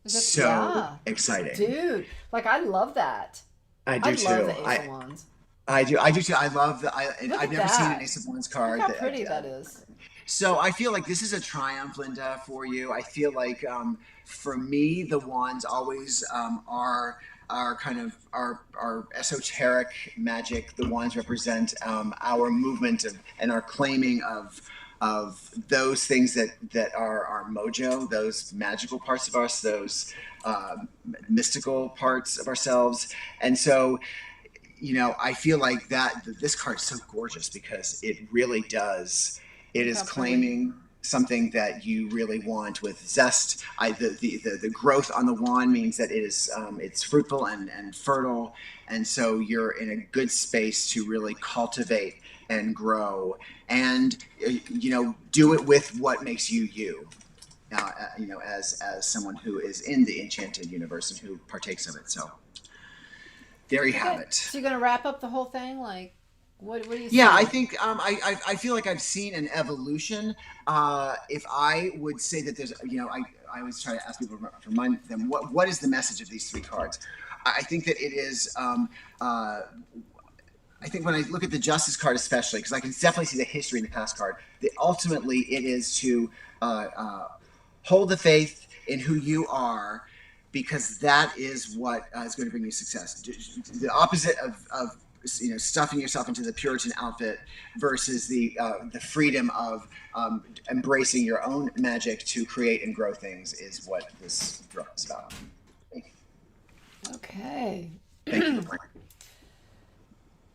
Is that So yeah, exciting. dude? Like I love that. I I do love too. the Ace of Wands. I do too. I love Look I've at never seen an that. Ace of Wands Look card. how pretty that is. So I feel like this is a triumph, Linda, for you. I feel like for me, the wands always are kind of our esoteric magic. The wands represent our movement and our claiming of those things that are our mojo, those magical parts of us, those mystical parts of ourselves, and so I feel like that this card is so gorgeous because it really does. It Look is how pretty. claiming something that you really want with zest. The growth on the wand means that it's fruitful and fertile, and so you're in a good space to really cultivate and grow, and do it with what makes you you. As someone who is in the enchanted universe and who partakes of it. So there you have Okay, it. so you're gonna wrap up the whole thing? Like, what do you Yeah, I see? think I feel like I've seen an evolution. If I would say that there's, I always try to ask people to remind them what is the message of these three cards. I think that it is. I think when I look at the Justice card, especially because I can definitely see the history in the past card. That ultimately it is to hold the faith in who you are, because that is what is going to bring you success. The opposite of stuffing yourself into the Puritan outfit versus the freedom of embracing your own magic to create and grow things is what this draw is about. Okay. Thank you for playing.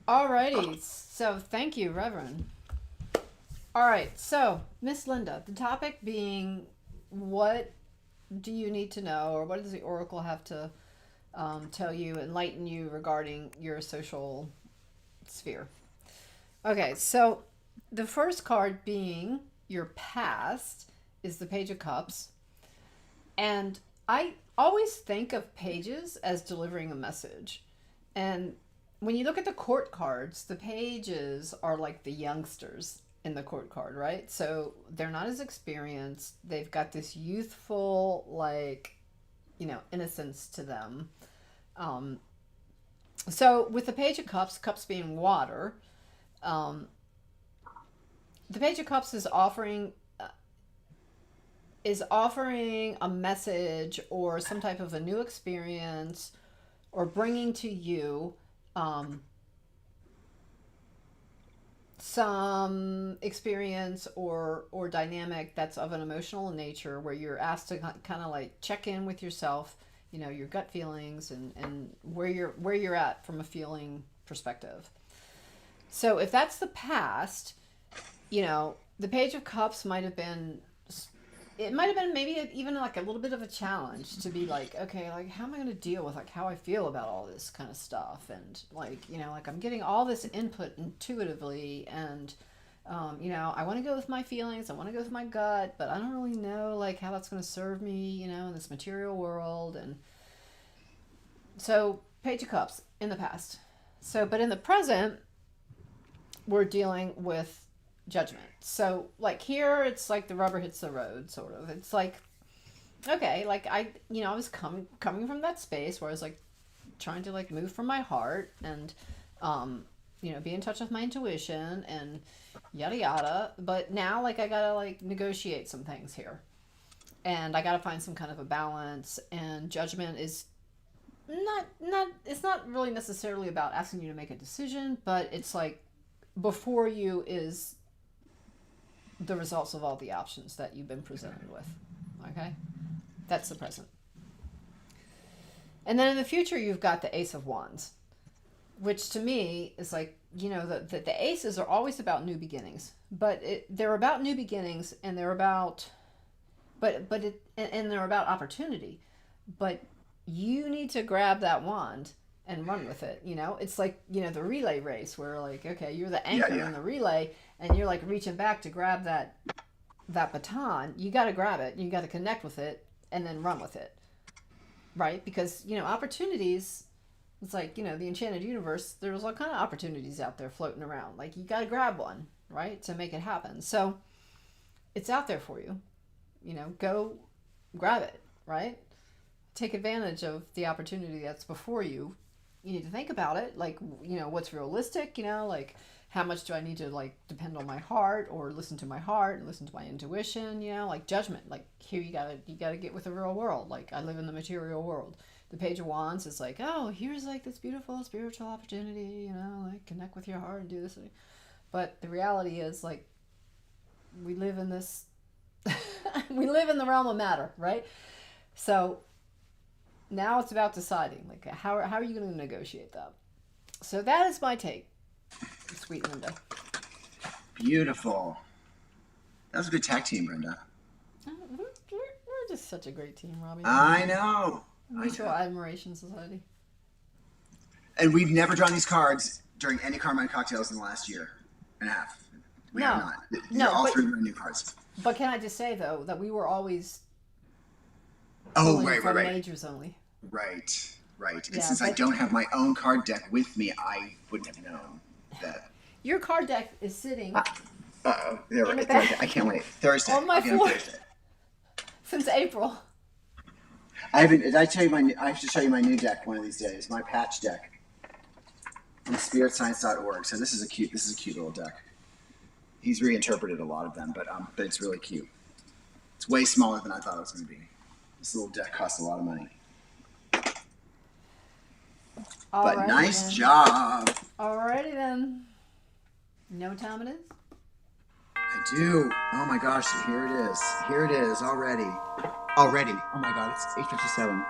Alrighty. So thank you, Reverend. All right. So, Miss Linda, the topic being, what do you need to know, or what does the oracle have to tell you, enlighten you regarding your social sphere? Okay. So, the first card being your past is the Page of Cups. And I always think of pages as delivering a message. And when you look at the court cards, the pages are like the youngsters in the court card, right? So they're not as experienced. They've got this youthful, like, innocence to them. Um, so with the Page of Cups, cups being water, um, the Page of Cups is offering a message or some type of a new experience, or bringing to you um, some experience or dynamic that's of an emotional nature, where you're asked to kind of like check in with yourself, your gut feelings, and where you're at from a feeling perspective. So if that's the past, the Page of Cups might have been, it might have been maybe even like a little bit of a challenge to be like, okay, like, how am I going to deal with like how I feel about all this kind of stuff, and like, like, I'm getting all this input intuitively, and I want to go with my feelings, I want to go with my gut, but I don't really know like how that's going to serve me, in this material world. And so Page of Cups in the past. So, but in the present, we're dealing with judgment. So like here, it's like the rubber hits the road, sort of. It's like, okay, like I was coming from that space where I was like trying to like move from my heart, and be in touch with my intuition and yada yada. But now like I gotta like negotiate some things here, and I gotta find some kind of a balance. And judgment is not it's not really necessarily about asking you to make a decision, but it's like before you is the results of all the options that you've been presented with. Okay? That's the present. And then in the future, you've got the Ace of Wands, which to me is like, the aces are always about new beginnings, but they're about new beginnings, and they're about, and they're about opportunity. But you need to grab that wand and run with it. It's like, the relay race, where like, okay, you're the anchor in the relay, and you're like reaching back to grab that baton. You got to grab it, you got to connect with it, and then run with it, right? Because opportunities, it's like, the enchanted universe, there's all kind of opportunities out there floating around. Like, you got to grab one, right, to make it happen. So it's out there for you. Go grab it, right? Take advantage of the opportunity that's before you. You need to think about it, like, what's realistic, like, how much do I need to like depend on my heart, or listen to my heart and listen to my intuition, like judgment. Like, here you gotta get with the real world. Like, I live in the material world. The Page of Wands is like, oh, here's like this beautiful spiritual opportunity, like connect with your heart and do this. But the reality is, like, we live in this we live in the realm of matter, right? So now it's about deciding, like, how are you going to negotiate that? So that is my take, sweet Linda. Beautiful. That was a good tag team, Brenda. We're just such a great team, Robbie. I know. Mutual Admiration Society. And we've never drawn these cards during any Carmine Cocktails in the last year and a half. We have not. These are all three new cards. But can I just say, though, that we were always right. majors only. Right. And Yeah, since I don't have my own card deck with me, I wouldn't have known that. Your card deck is sitting. Uh-oh. I can't wait. Thursday. On my floor. Since April. I have to show you my new deck one of these days. My patch deck from spiritscience.org. So this is a cute little deck. He's reinterpreted a lot of them, but it's really cute. It's way smaller than I thought it was going to be. This little deck costs a lot of money. But nice job. Alrighty then. You know what time it is? I do. Oh my gosh, here it is. Here it is already. Oh my god, it's 8:57.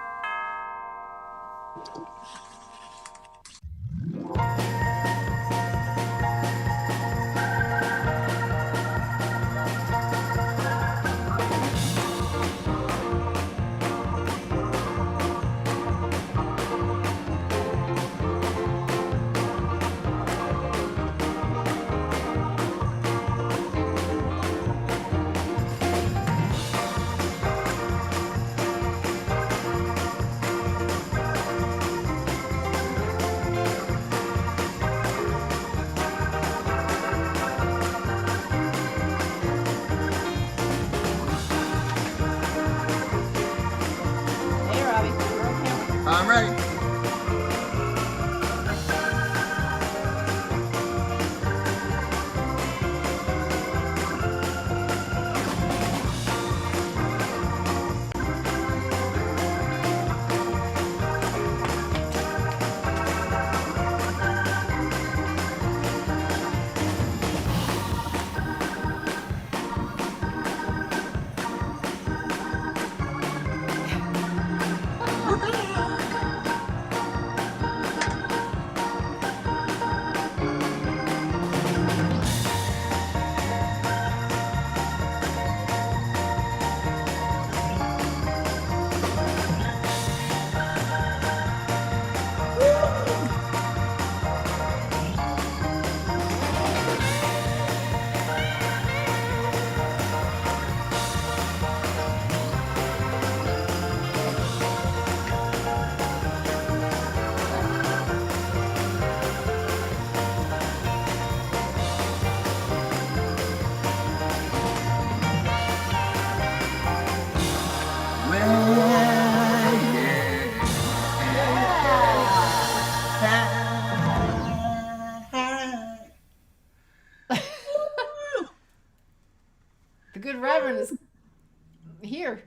The good Reverend is here.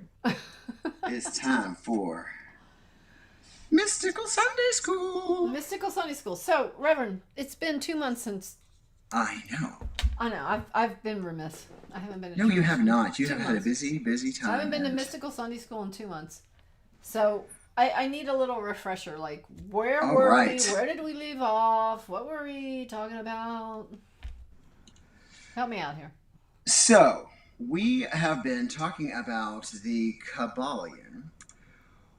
It's time for Mystical Sunday School. Mystical Sunday School. So, Reverend, it's been 2 months since. I know. I know. I've been remiss. I haven't been. No, you have not. You have had a months. busy time. I haven't been to Mystical Sunday School in 2 months. So I need a little refresher. Like, where were we? Where did we leave off? What were we talking about? Help me out here. So, we have been talking about the Kabbalion,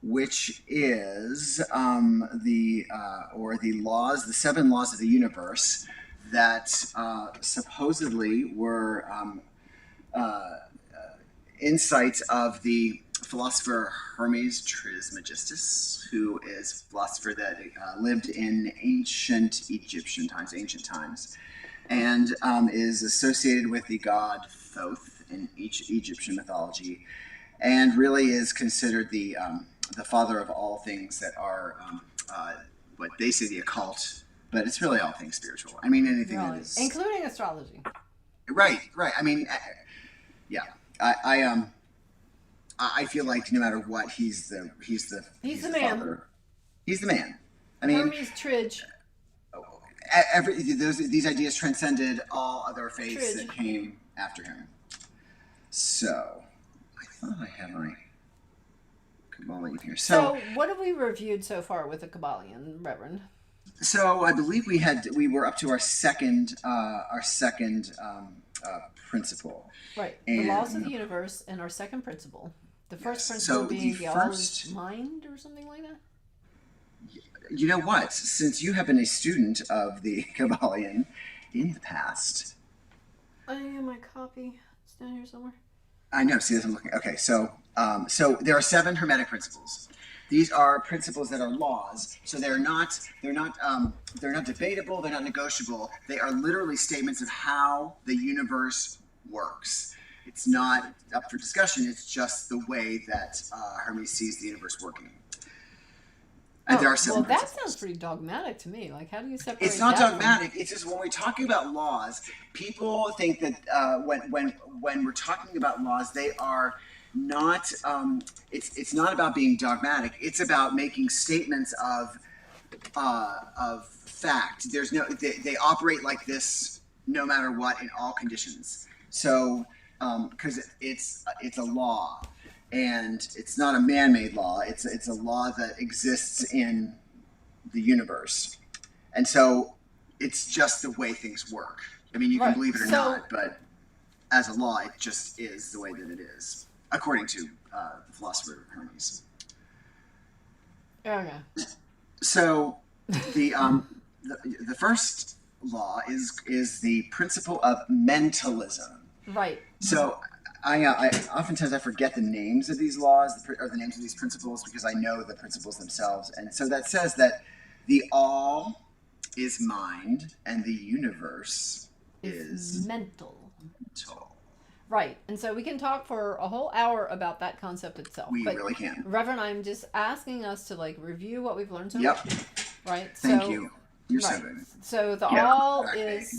which is the laws, the 7 laws of the universe that supposedly were insights of the philosopher Hermes Trismegistus, who is a philosopher that lived in ancient times, and is associated with the god Thoth in Egyptian mythology, and really is considered the father of all things that are what they say the occult, but it's really all things spiritual. I mean, anything that is, including astrology. Right. I mean, yeah. I feel like no matter what, he's the man. father. He's the man. I mean, Hermes Tridge. These ideas transcended all other faiths Tridge. that came after him. So, I thought I had my Kabbalion here. So, what have we reviewed so far with the Kabbalion, Reverend? So, I believe we were up to our second principle. Right. The laws of the universe and our second principle. The first principle being the all is mind or something like that? You know what? Since you have been a student of the Kabbalion in the past. I have my copy. It's down here somewhere. I know. See, this I'm looking. Okay, so there are 7 Hermetic principles. These are principles that are laws. So they're not debatable. They're not negotiable. They are literally statements of how the universe works. It's not up for discussion. It's just the way that Hermes sees the universe working. And there are 7 that principles. sounds pretty dogmatic to me. Like, how do you separate? It's not dogmatic. It's just when we're talking about laws, people think that when we're talking about laws, they are not. It's not about being dogmatic. It's about making statements of fact. There's no. They operate like this no matter what in all conditions. So because it's a law. And it's not a man-made law. It's a law that exists in the universe, and so it's just the way things work. I mean, you can believe it or not, but as a law, it just is the way that it is, according to the philosopher Hermes. Okay. So the first law is the principle of mentalism. Right. So. I oftentimes I forget the names of these laws or the names of these principles because I know the principles themselves. And so that says that the all is mind and the universe is mental. Right. And so we can talk for a whole hour about that concept itself. We really can. Reverend, I'm just asking us to review what we've learned so far. Yep. Right? Thank you. You're so good. So the all is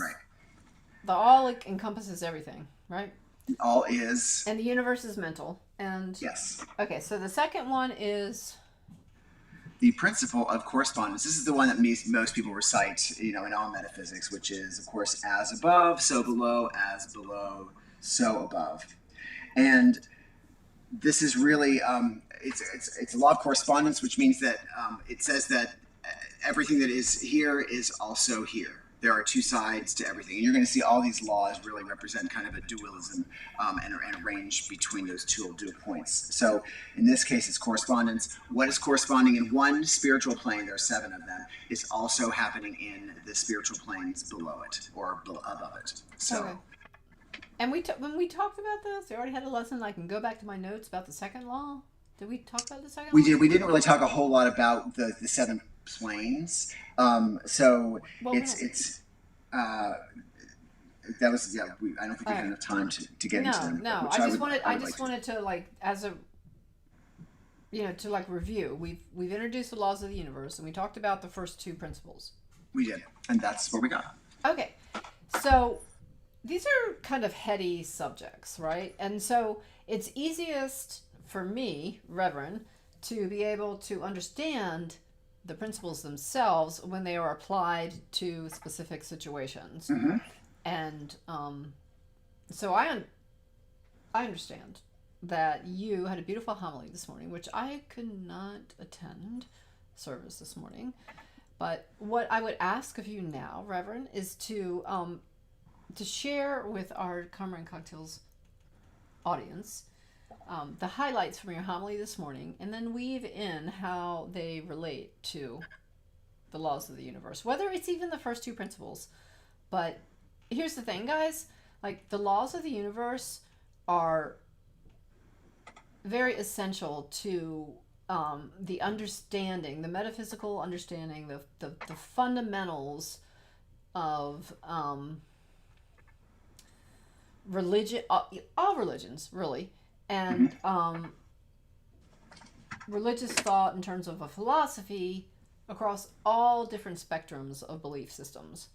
the all encompasses everything, right? All is. And the universe is mental. And yes. Okay, so the second one is the principle of correspondence. This is the one that most people recite, in all metaphysics, which is, of course, as above, so below, as below, so above. And this is really, it's a law of correspondence, which means that it says that everything that is here is also here. There are 2 sides to everything. And you're going to see all these laws really represent kind of a dualism and a range between those dual points. So in this case, it's correspondence. What is corresponding in one spiritual plane, there are 7 of them, is also happening in the spiritual planes below it or above it. So. Okay. And when we talked about this, we already had a lesson. I can go back to my notes about the second law. Did we talk about the second law? We did. We didn't really talk a whole lot about the 7 planes. So it's that was I don't think we had enough time to get into them. No. I just wanted to as a to review. We've introduced the laws of the universe and we talked about the first 2 principles. We did, and that's where we got. Okay, so these are kind of heady subjects, right? And so it's easiest for me, Reverend, to be able to understand the principles themselves when they are applied to specific situations. Hmm. And so I understand that you had a beautiful homily this morning, which I could not attend service this morning. But what I would ask of you now, Reverend, is to share with our Karma and Cocktails audience the highlights from your homily this morning, and then weave in how they relate to the laws of the universe, whether it's even the first two principles. But here's the thing, guys, like the laws of the universe are very essential to the understanding, the metaphysical understanding, the fundamentals of religion, all religions, really, and religious thought in terms of a philosophy across all different spectrums of belief systems.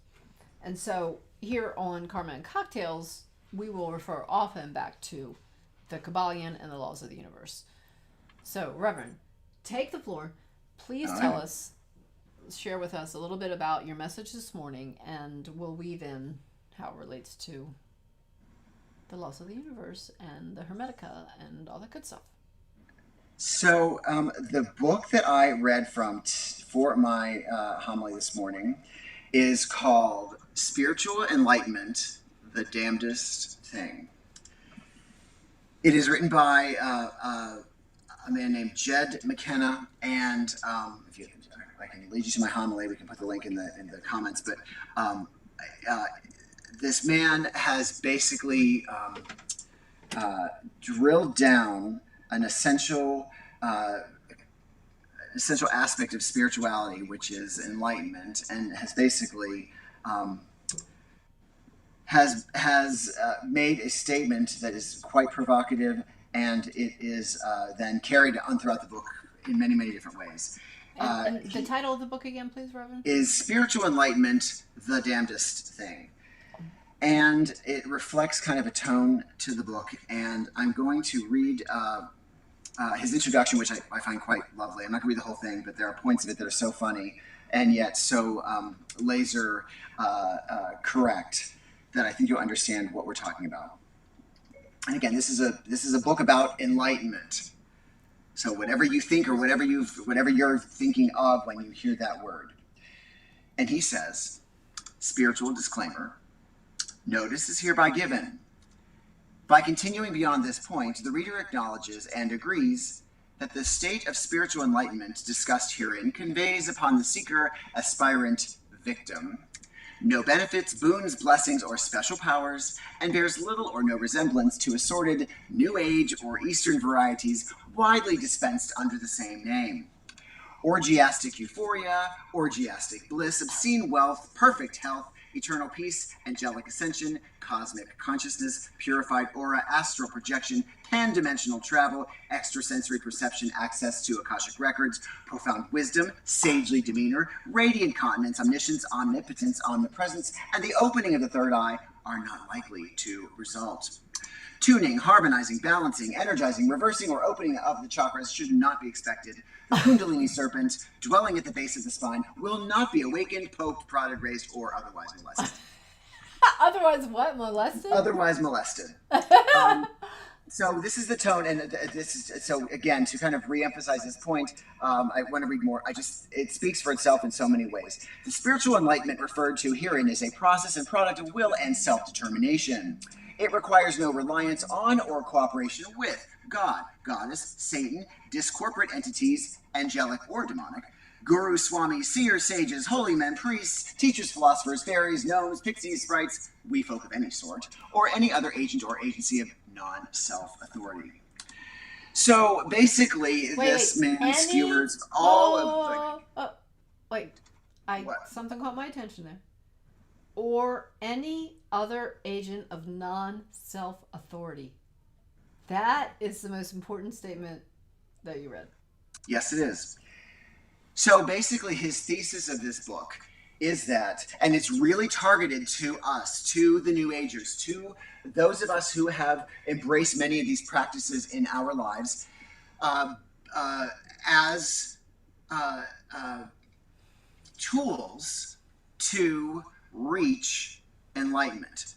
And so here on Karma and Cocktails, we will refer often back to the Kabbalion and the laws of the universe. So, Reverend, take the floor. Please tell us, share with us a little bit about your message this morning, and we'll weave in how it relates to the laws of the universe and the Hermetica and all that good stuff. So, the book that I read from for my homily this morning is called Spiritual Enlightenment, the Damnedest Thing. It is written by a man named Jed McKenna, and if I can lead you to my homily, we can put the link in the comments. But this man has basically drilled down an essential aspect of spirituality, which is enlightenment, and has basically has made a statement that is quite provocative, and it is then carried on throughout the book in many, many different ways. And the title of the book again, please, Reverend? Is Spiritual Enlightenment, the Damnedest Thing. And it reflects kind of a tone to the book, and I'm going to read his introduction, which I find quite lovely. I'm not going to read the whole thing, but there are points of it that are so funny and yet so laser correct that I think you'll understand what we're talking about. And again, this is a book about enlightenment. So whatever you think or whatever you're thinking of when you hear that word. And he says, spiritual disclaimer, notice is hereby given. By continuing beyond this point, the reader acknowledges and agrees that the state of spiritual enlightenment discussed herein conveys upon the seeker, aspirant, victim no benefits, boons, blessings, or special powers, and bears little or no resemblance to assorted New Age or Eastern varieties widely dispensed under the same name. Orgiastic euphoria, orgiastic bliss, obscene wealth, perfect health, eternal peace, angelic ascension, cosmic consciousness, purified aura, astral projection, pan-dimensional travel, extrasensory perception, access to Akashic records, profound wisdom, sagely demeanor, radiant continence, omniscience, omnipotence, omnipresence, and the opening of the third eye are not likely to result. Tuning, harmonizing, balancing, energizing, reversing, or opening of the chakras should not be expected. The Kundalini serpent, dwelling at the base of the spine, will not be awakened, poked, prodded, raised, or otherwise molested. Otherwise what? Molested? Otherwise molested. So this is the tone, and this is so again to kind of re-emphasize this point. I want to read more. It speaks for itself in so many ways. The spiritual enlightenment referred to herein is a process and product of will and self-determination. It requires no reliance on or cooperation with God, Goddess, Satan, discorporate entities, angelic or demonic, guru, swami, seers, sages, holy men, priests, teachers, philosophers, fairies, gnomes, pixies, sprites, wee folk of any sort, or any other agent or agency of non-self authority. So basically, this man skewers all of the... Wait, What? Something caught my attention there. Or any other agent of non-self authority. That is the most important statement that you read. Yes, it is. So basically, his thesis of this book is that, and it's really targeted to us, to the New Agers, to those of us who have embraced many of these practices in our lives, uh, uh, as uh, uh, tools to reach enlightenment.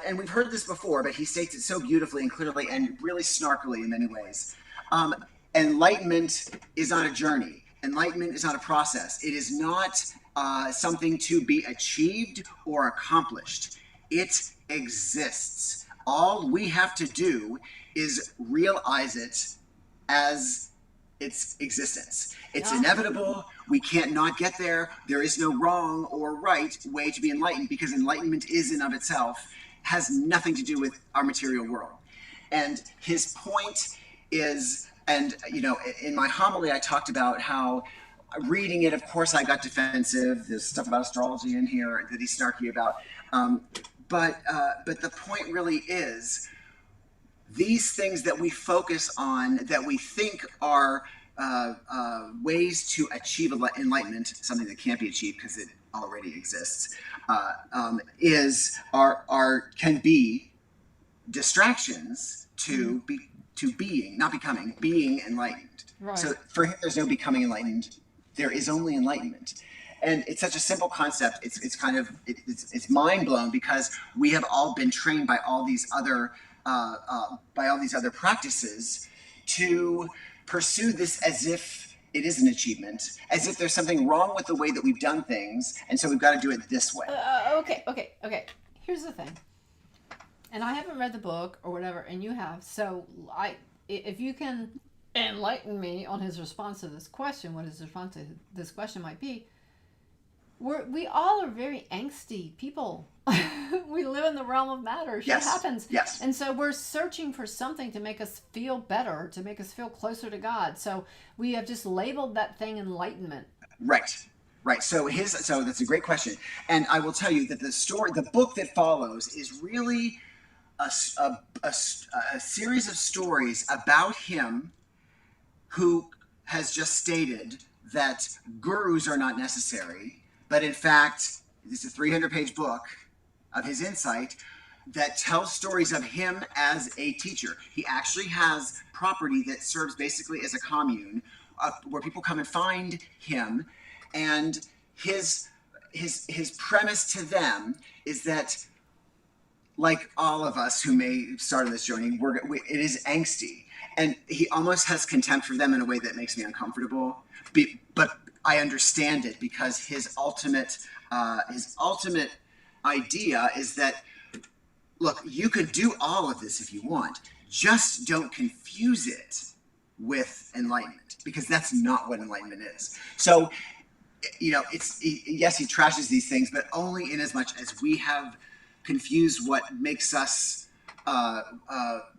And we've heard this before, but he states it so beautifully and clearly and really snarkily in many ways. Um, Enlightenment is not a journey. Enlightenment is not a process. It is not something to be achieved or accomplished. It exists. All we have to do is realize it as its existence. It's inevitable. We can't not get there. There is no wrong or right way to be enlightened, because enlightenment is in of itself, has nothing to do with our material world. And his point is, and in my homily, I talked about how reading it, of course, I got defensive. There's stuff about astrology in here that he's snarky about. But the point really is, these things that we focus on, that we think are ways to achieve enlightenment, something that can't be achieved because it already exists, can be distractions to being, not becoming, being enlightened. Right. So for him, there's no becoming enlightened. There is only enlightenment. And it's such a simple concept. It's mind blown, because we have all been trained by all these other practices to pursue this as if it is an achievement, as if there's something wrong with the way that we've done things, and so we've got to do it this way. Okay. Here's the thing, and I haven't read the book or whatever, and you have. So if you can enlighten me on his response to this question, what his response to this question might be. We all are very angsty people. We live in the realm of matter. Shit happens. Yes. And so we're searching for something to make us feel better, to make us feel closer to God. So we have just labeled that thing enlightenment. Right. So that's a great question. And I will tell you that the book that follows is really a series of stories about him, who has just stated that gurus are not necessary. But in fact, it's a 300-page book of his insight that tells stories of him as a teacher. He actually has property that serves basically as a commune, where people come and find him. And his premise to them is that, like all of us who may start on this journey, it is angsty. And he almost has contempt for them in a way that makes me uncomfortable. But I understand it, because his ultimate idea is that, look, you could do all of this if you want, just don't confuse it with enlightenment, because that's not what enlightenment is. So, yes, he trashes these things, but only in as much as we have confused what makes us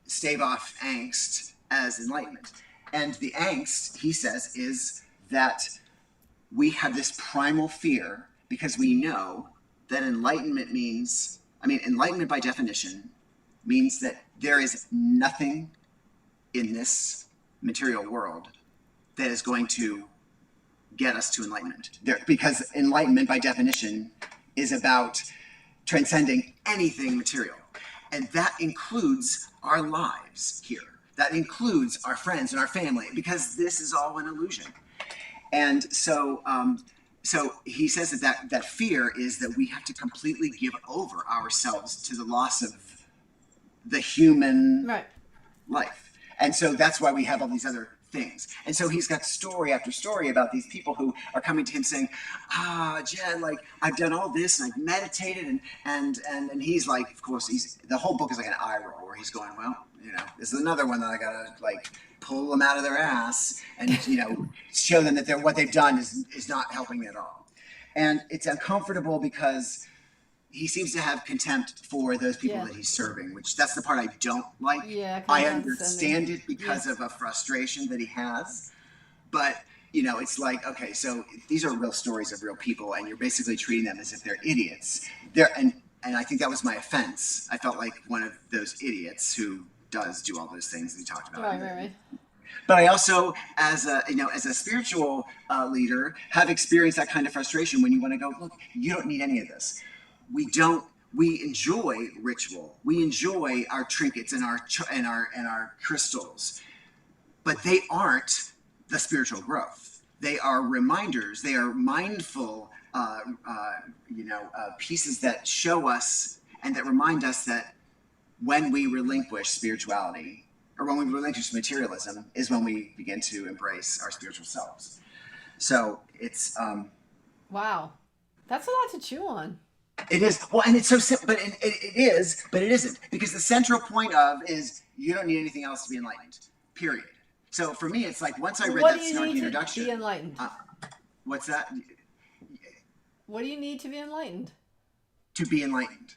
stave off angst as enlightenment. And the angst, he says, is that we have this primal fear, because we know that enlightenment by definition means that there is nothing in this material world that is going to get us to enlightenment. Because enlightenment by definition is about transcending anything material. And that includes our lives here. That includes our friends and our family, because this is all an illusion. And so he says that fear is that we have to completely give over ourselves to the loss of the human life. And so that's why we have all these other things. And so he's got story after story about these people who are coming to him saying, Jed, like, I've done all this and I've meditated, and he's like, of course, the whole book is like an eye roll, where he's going, well, this is another one that I gotta pull them out of their ass and show them that what they've done is not helping at all. And it's uncomfortable, because he seems to have contempt for those people that he's serving, which that's the part I don't like. I understand it because of a frustration that he has, but it's like, okay, so these are real stories of real people, and you're basically treating them as if they're idiots. And I think that was my offense. I felt like one of those idiots who does do all those things we talked about. Right. But I also, as a as a spiritual leader, have experienced that kind of frustration when you want to go, look, you don't need any of this. We don't. We enjoy ritual. We enjoy our trinkets and our crystals, but they aren't the spiritual growth. They are reminders. They are mindful, pieces that show us and that remind us that when we relinquish spirituality or when we relinquish materialism is when we begin to embrace our spiritual selves. So it's Wow. That's a lot to chew on. it is well, and it's so simple, but it is, but it isn't because the central point of is you don't need anything else to be enlightened. Period. So for me, it's like once I read What that do you snarky need to introduction, be enlightened? what's that? What do you need to be enlightened? To be enlightened.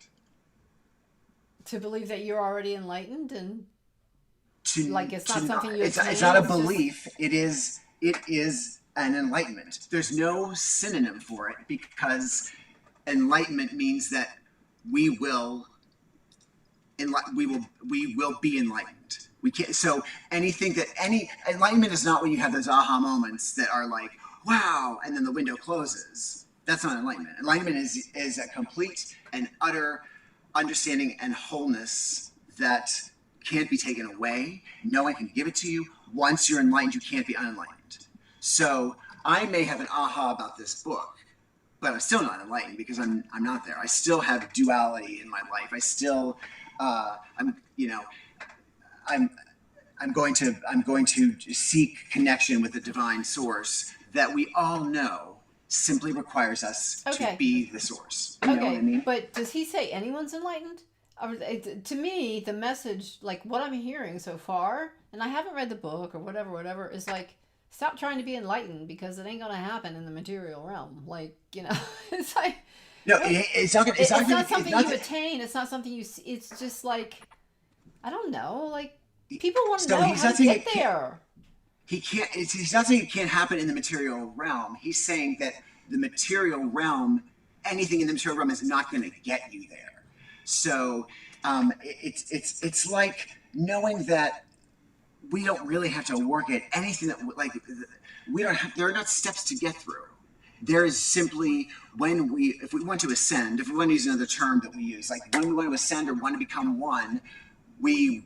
To believe that you're already enlightened and To like it's not to something you it's attain, not a it's just belief. It is an enlightenment. There's no synonym for it because enlightenment means that we will we will be enlightened. We can't. So anything that any enlightenment is not when you have those aha moments that are like wow, and then the window closes. That's not enlightenment. Enlightenment is a complete and utter understanding and wholeness that can't be taken away. No one can give it to you. Once you're enlightened, you can't be unenlightened. So I may have an aha about this book, but I'm still not enlightened because I'm not there. I still have duality in my life. I still I'm you know I'm I'm going to seek connection with the divine source that we all know simply requires us to okay. be the source. You know what I Okay, mean? but does he say anyone's enlightened? To me, the message, like what I'm hearing so far, and I haven't read the book or whatever, whatever, is like stop trying to be enlightened because it ain't gonna happen in the material realm. Like it's like No, what? it's not. It's not. It's not It's something not. you attain. It's not something you. It's just like I don't know. Like people want to So know he's how not to saying get it can't. there. He can't. He's not saying it can't happen in the material realm. He's saying that the material realm, anything in the material realm, is not going to get you there. So it's like knowing that we don't really have to work at anything that like we don't have. There are not steps to get through. There is simply when we, if we want to ascend, if we want to use another term that we use, like when we want to ascend or want to become one, we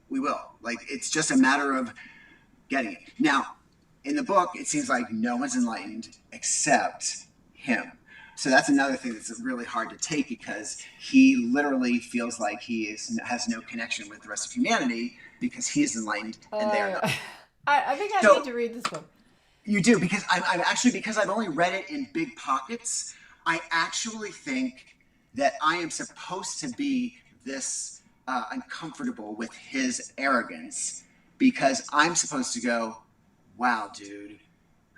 we will. Like it's just a matter of getting it. Now, in the book, it seems like no one's enlightened except him. So that's another thing that's really hard to take because he literally feels like has no connection with the rest of humanity because he is enlightened and they are Uh, not. I think I need So to read this book. you do because I'm actually because I've only read it in big pockets. I actually think that I am supposed to be this uncomfortable with his arrogance because I'm supposed to go, wow, dude,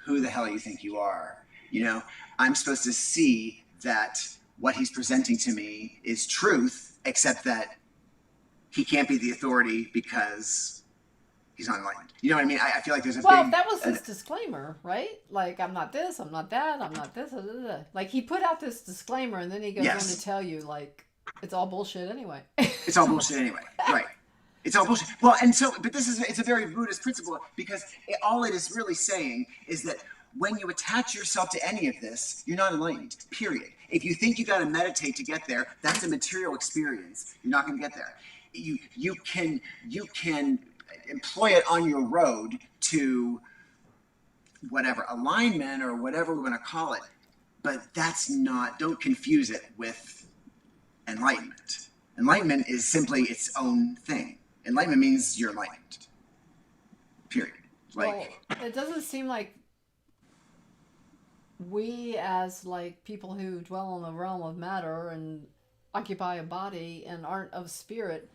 who the hell you think you are? You know, I'm supposed to see that what he's presenting to me is truth, except that he can't be the authority because he's not enlightened. You know what I mean? I feel like there's a Well, big that was his disclaimer, right? Like, I'm not this, I'm not that, I'm not this. Like, he put out this disclaimer and then he goes on to yes. tell you, like, it's all bullshit anyway. It's all bullshit anyway, right? It's all bullshit. Well, and so, but it's a very Buddhist principle because all it is really saying is that when you attach yourself to any of this, you're not enlightened. Period. If you think you got to meditate to get there, that's a material experience. You're not going to get there. You can employ it on your road to whatever alignment or whatever we want to call it, but that's not. Don't confuse it with enlightenment. Enlightenment is simply its own thing. Enlightenment means you're enlightened. Period. Well, Like, it doesn't seem like we, as like people who dwell in the realm of matter and occupy a body and aren't of spirit,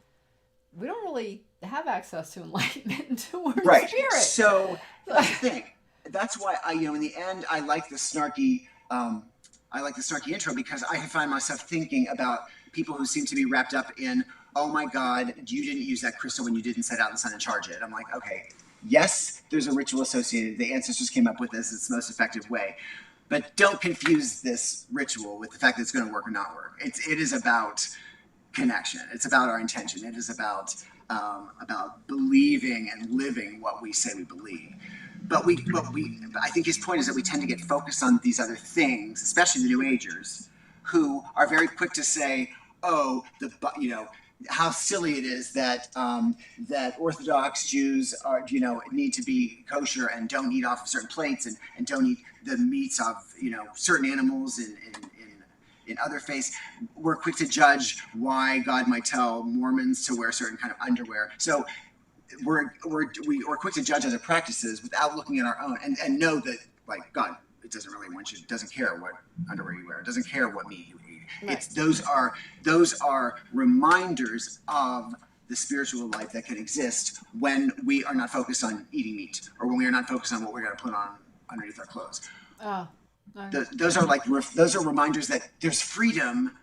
we don't really have access to enlightenment until we're in right. spirit. So that's the thing. That's why in the end, I like the snarky. I like the snarky intro because I find myself thinking about people who seem to be wrapped up in, oh my God, you didn't use that crystal when you didn't set out in the sun and charge it. I'm like, okay, yes, there's a ritual associated. The ancestors came up with this. It's the most effective way. But don't confuse this ritual with the fact that it's going to work or not work. It is about connection. It's about our intention. It is about believing and living what we say we believe. But I think his point is that we tend to get focused on these other things, especially the New Agers, who are very quick to say, "Oh, how silly it is that that Orthodox Jews are, need to be kosher and don't eat off of certain plates and don't eat the meats of, certain animals in other faiths." We're quick to judge why God might tell Mormons to wear certain kind of underwear. So we're quick to judge other practices without looking at our own and know that, like, God, it doesn't really want you, doesn't care what underwear you wear, it doesn't care what meat you eat. Right. Those are reminders of the spiritual life that can exist when we are not focused on eating meat, or when we are not focused on what we're going to put on underneath our clothes. Those are reminders that there's freedom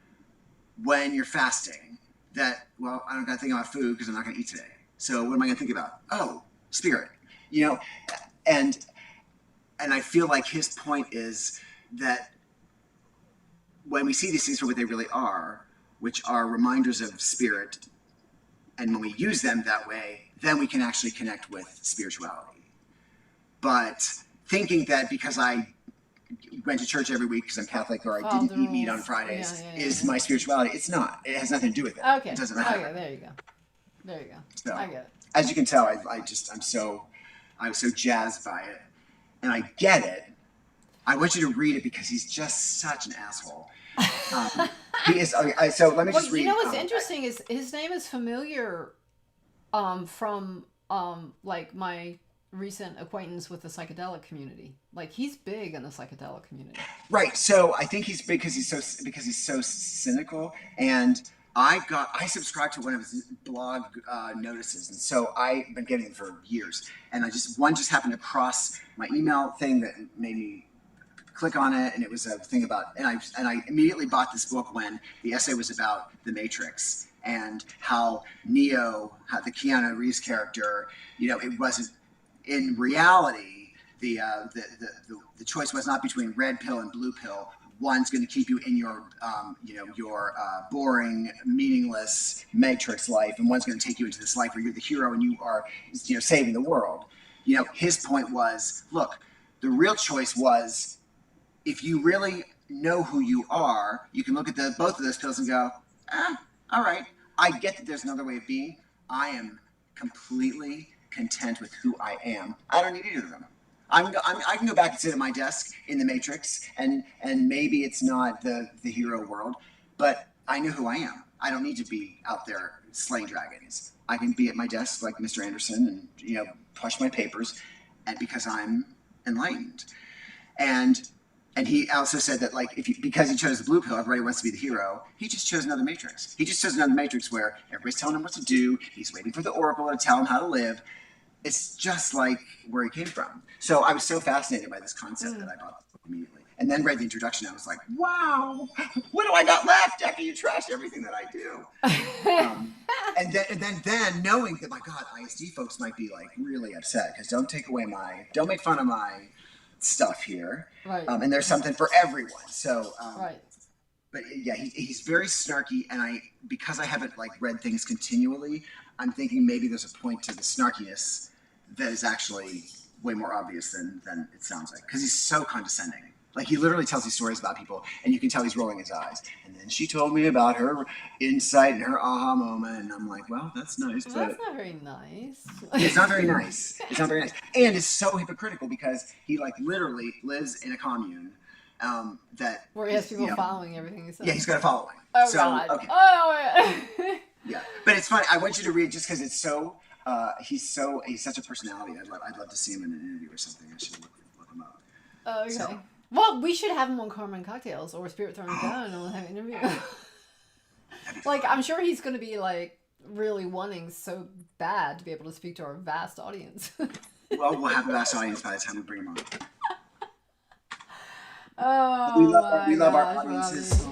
when you're fasting. That, well, I don't got to think about food because I'm not going to eat today. So what am I going to think about? Oh, spirit, and I feel like his point is that when we see these things for what they really are, which are reminders of spirit, and when we use them that way, then we can actually connect with spirituality. But thinking that because I went to church every week because I'm Catholic, or I didn't eat meat on Fridays is my spirituality. It's not. It has nothing to do with it. Okay. It doesn't matter. Okay, there you go. So, I get it. As you can tell, I'm so jazzed by it, and I get it. I want you to read it because he's just such an asshole. He is. So let me just read. You know what's interesting is his name is familiar, from like my recent acquaintance with the psychedelic community. Like, he's big in the psychedelic community. Right. So I think he's big because he's so cynical, and I subscribed to one of his blog notices, and so I've been getting them for years. And one just happened to cross my email thing that made me click on it, and it was a thing about, and I immediately bought this book when the essay was about the Matrix and how Neo, how the Keanu Reeves character, it wasn't in reality the choice was not between red pill and blue pill. One's going to keep you in your boring, meaningless Matrix life, and one's going to take you into this life where you're the hero and you are, saving the world. His point was, look, the real choice was, if you really know who you are, you can look at both of those pills and go, all right, I get that there's another way of being. I am completely content with who I am. I don't need either of them. I can go back and sit at my desk in the Matrix, and maybe it's not the hero world, but I know who I am. I don't need to be out there slaying dragons. I can be at my desk like Mr. Anderson and push my papers, and because I'm enlightened. And he also said that, like, because he chose the blue pill, everybody wants to be the hero. He just chose another Matrix. He just chose another Matrix where everybody's telling him what to do. He's waiting for the Oracle to tell him how to live. It's just like where he came from. So I was so fascinated by this concept that I bought the book immediately. And then read the introduction. I was like, wow, what do I got left after you trash everything that I do? And then knowing that, my God, ISD folks might be like really upset because don't make fun of my stuff here. Right. And there's something for everyone. So, right. But yeah, he's very snarky, and because I haven't read things continually, I'm thinking maybe there's a point to the snarkiness that is actually way more obvious than it sounds like, because he's so condescending. Like, he literally tells these stories about people, and you can tell he's rolling his eyes. And then she told me about her insight and her aha moment, and I'm like, well, that's nice. Well, that's not very nice. It's not very nice. It's not very nice. And it's so hypocritical because he, literally lives in a commune where he has people following everything he says. Yeah, he's got a following. Oh, God. Okay. Oh, yeah. Yeah. But it's funny. I want you to read just because it's so, he's such a personality. I'd love to see him in an interview or something. I should look him up. Oh, okay. So, well, we should have him on Carmen Cocktails or Spirit Throwing Down, and we'll have an interview. I'm sure he's going to be really wanting so bad to be able to speak to our vast audience. Well, we'll have a vast audience by the time we bring him on. Oh, we love our audiences.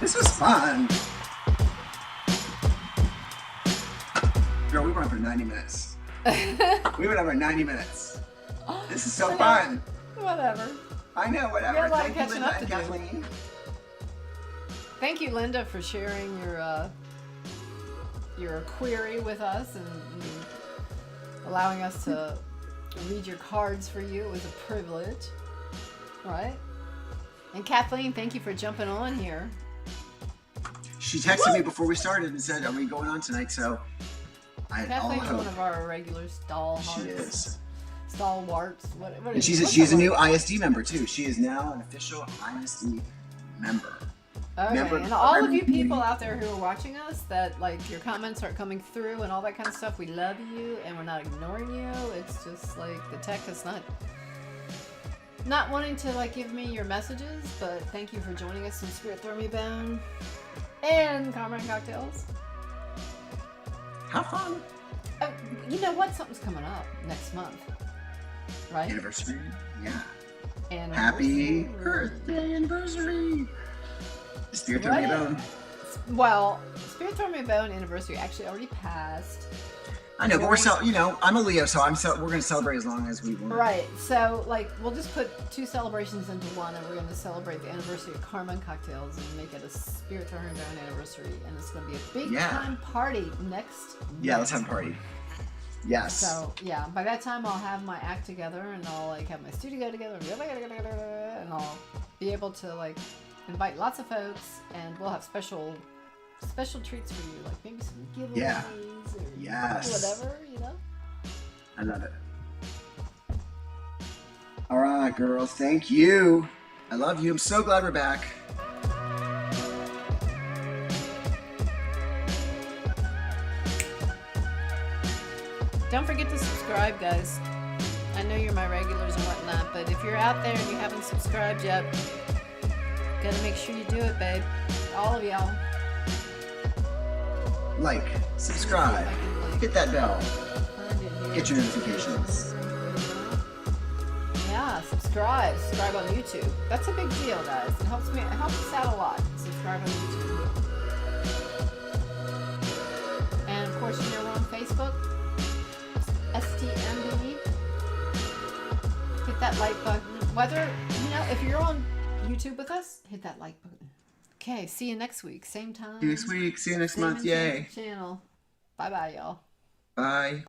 This was fun. Girl, we went on for 90 minutes. We went over 90 minutes. This is so fun. Whatever. I know, whatever. We got a lot of Thank you, catching Linda up to and do. Kathleen. Thank you, Linda, for sharing your query with us and allowing us to read your cards for you. It was a privilege, right? And Kathleen, thank you for jumping on here. She texted me before we started and said, "Are we going on tonight?" So Kathleen's one of our regular stalwarts. She is. Stalwarts. What And she's a new ISD member too. She is now an official ISD member. Okay, and all of you people out there who are watching us, that like your comments are coming through and all that kind of stuff, we love you and we're not ignoring you. It's just like the tech is not wanting to like give me your messages, but thank you for joining us in Spirit Throw Me Bone and Kocktails. Have fun. You know what? Something's coming up next month, right? Anniversary. Yeah. Anniversary. Happy birthday anniversary. Spirit Throw Me Bone. Well, Spirit Throw Me Bone anniversary actually already passed. I know, but I'm a Leo, so we're going to celebrate as long as we want. Right. So, like, we'll just put two celebrations into one, and we're going to celebrate the anniversary of Kocktails and make it a Spirit Throw Me Bone anniversary, and it's going to be a big time party next. Yeah, let's have a party. Yes. So, yeah, by that time I'll have my act together, and I'll like have my studio together, and I'll be able to like invite lots of folks, and we'll have special treats for you, like maybe some giveaways or whatever, you know. I love it. All right, girls. Thank you. I love you. I'm so glad we're back. Don't forget to subscribe, guys. I know you're my regulars and whatnot, but if you're out there and you haven't subscribed yet, gotta make sure you do it, babe. All of y'all. Like, subscribe, hit that bell, get your notifications. Yeah, subscribe on YouTube. That's a big deal, guys. It helps us out a lot. Subscribe on YouTube. And of course, we're on Facebook, STMB. Hit that like button. Whether, if you're on YouTube with us, hit that like button. Okay, see you next week. Same time. See you next week. See you next month. Yay. Channel. Bye-bye, y'all. Bye.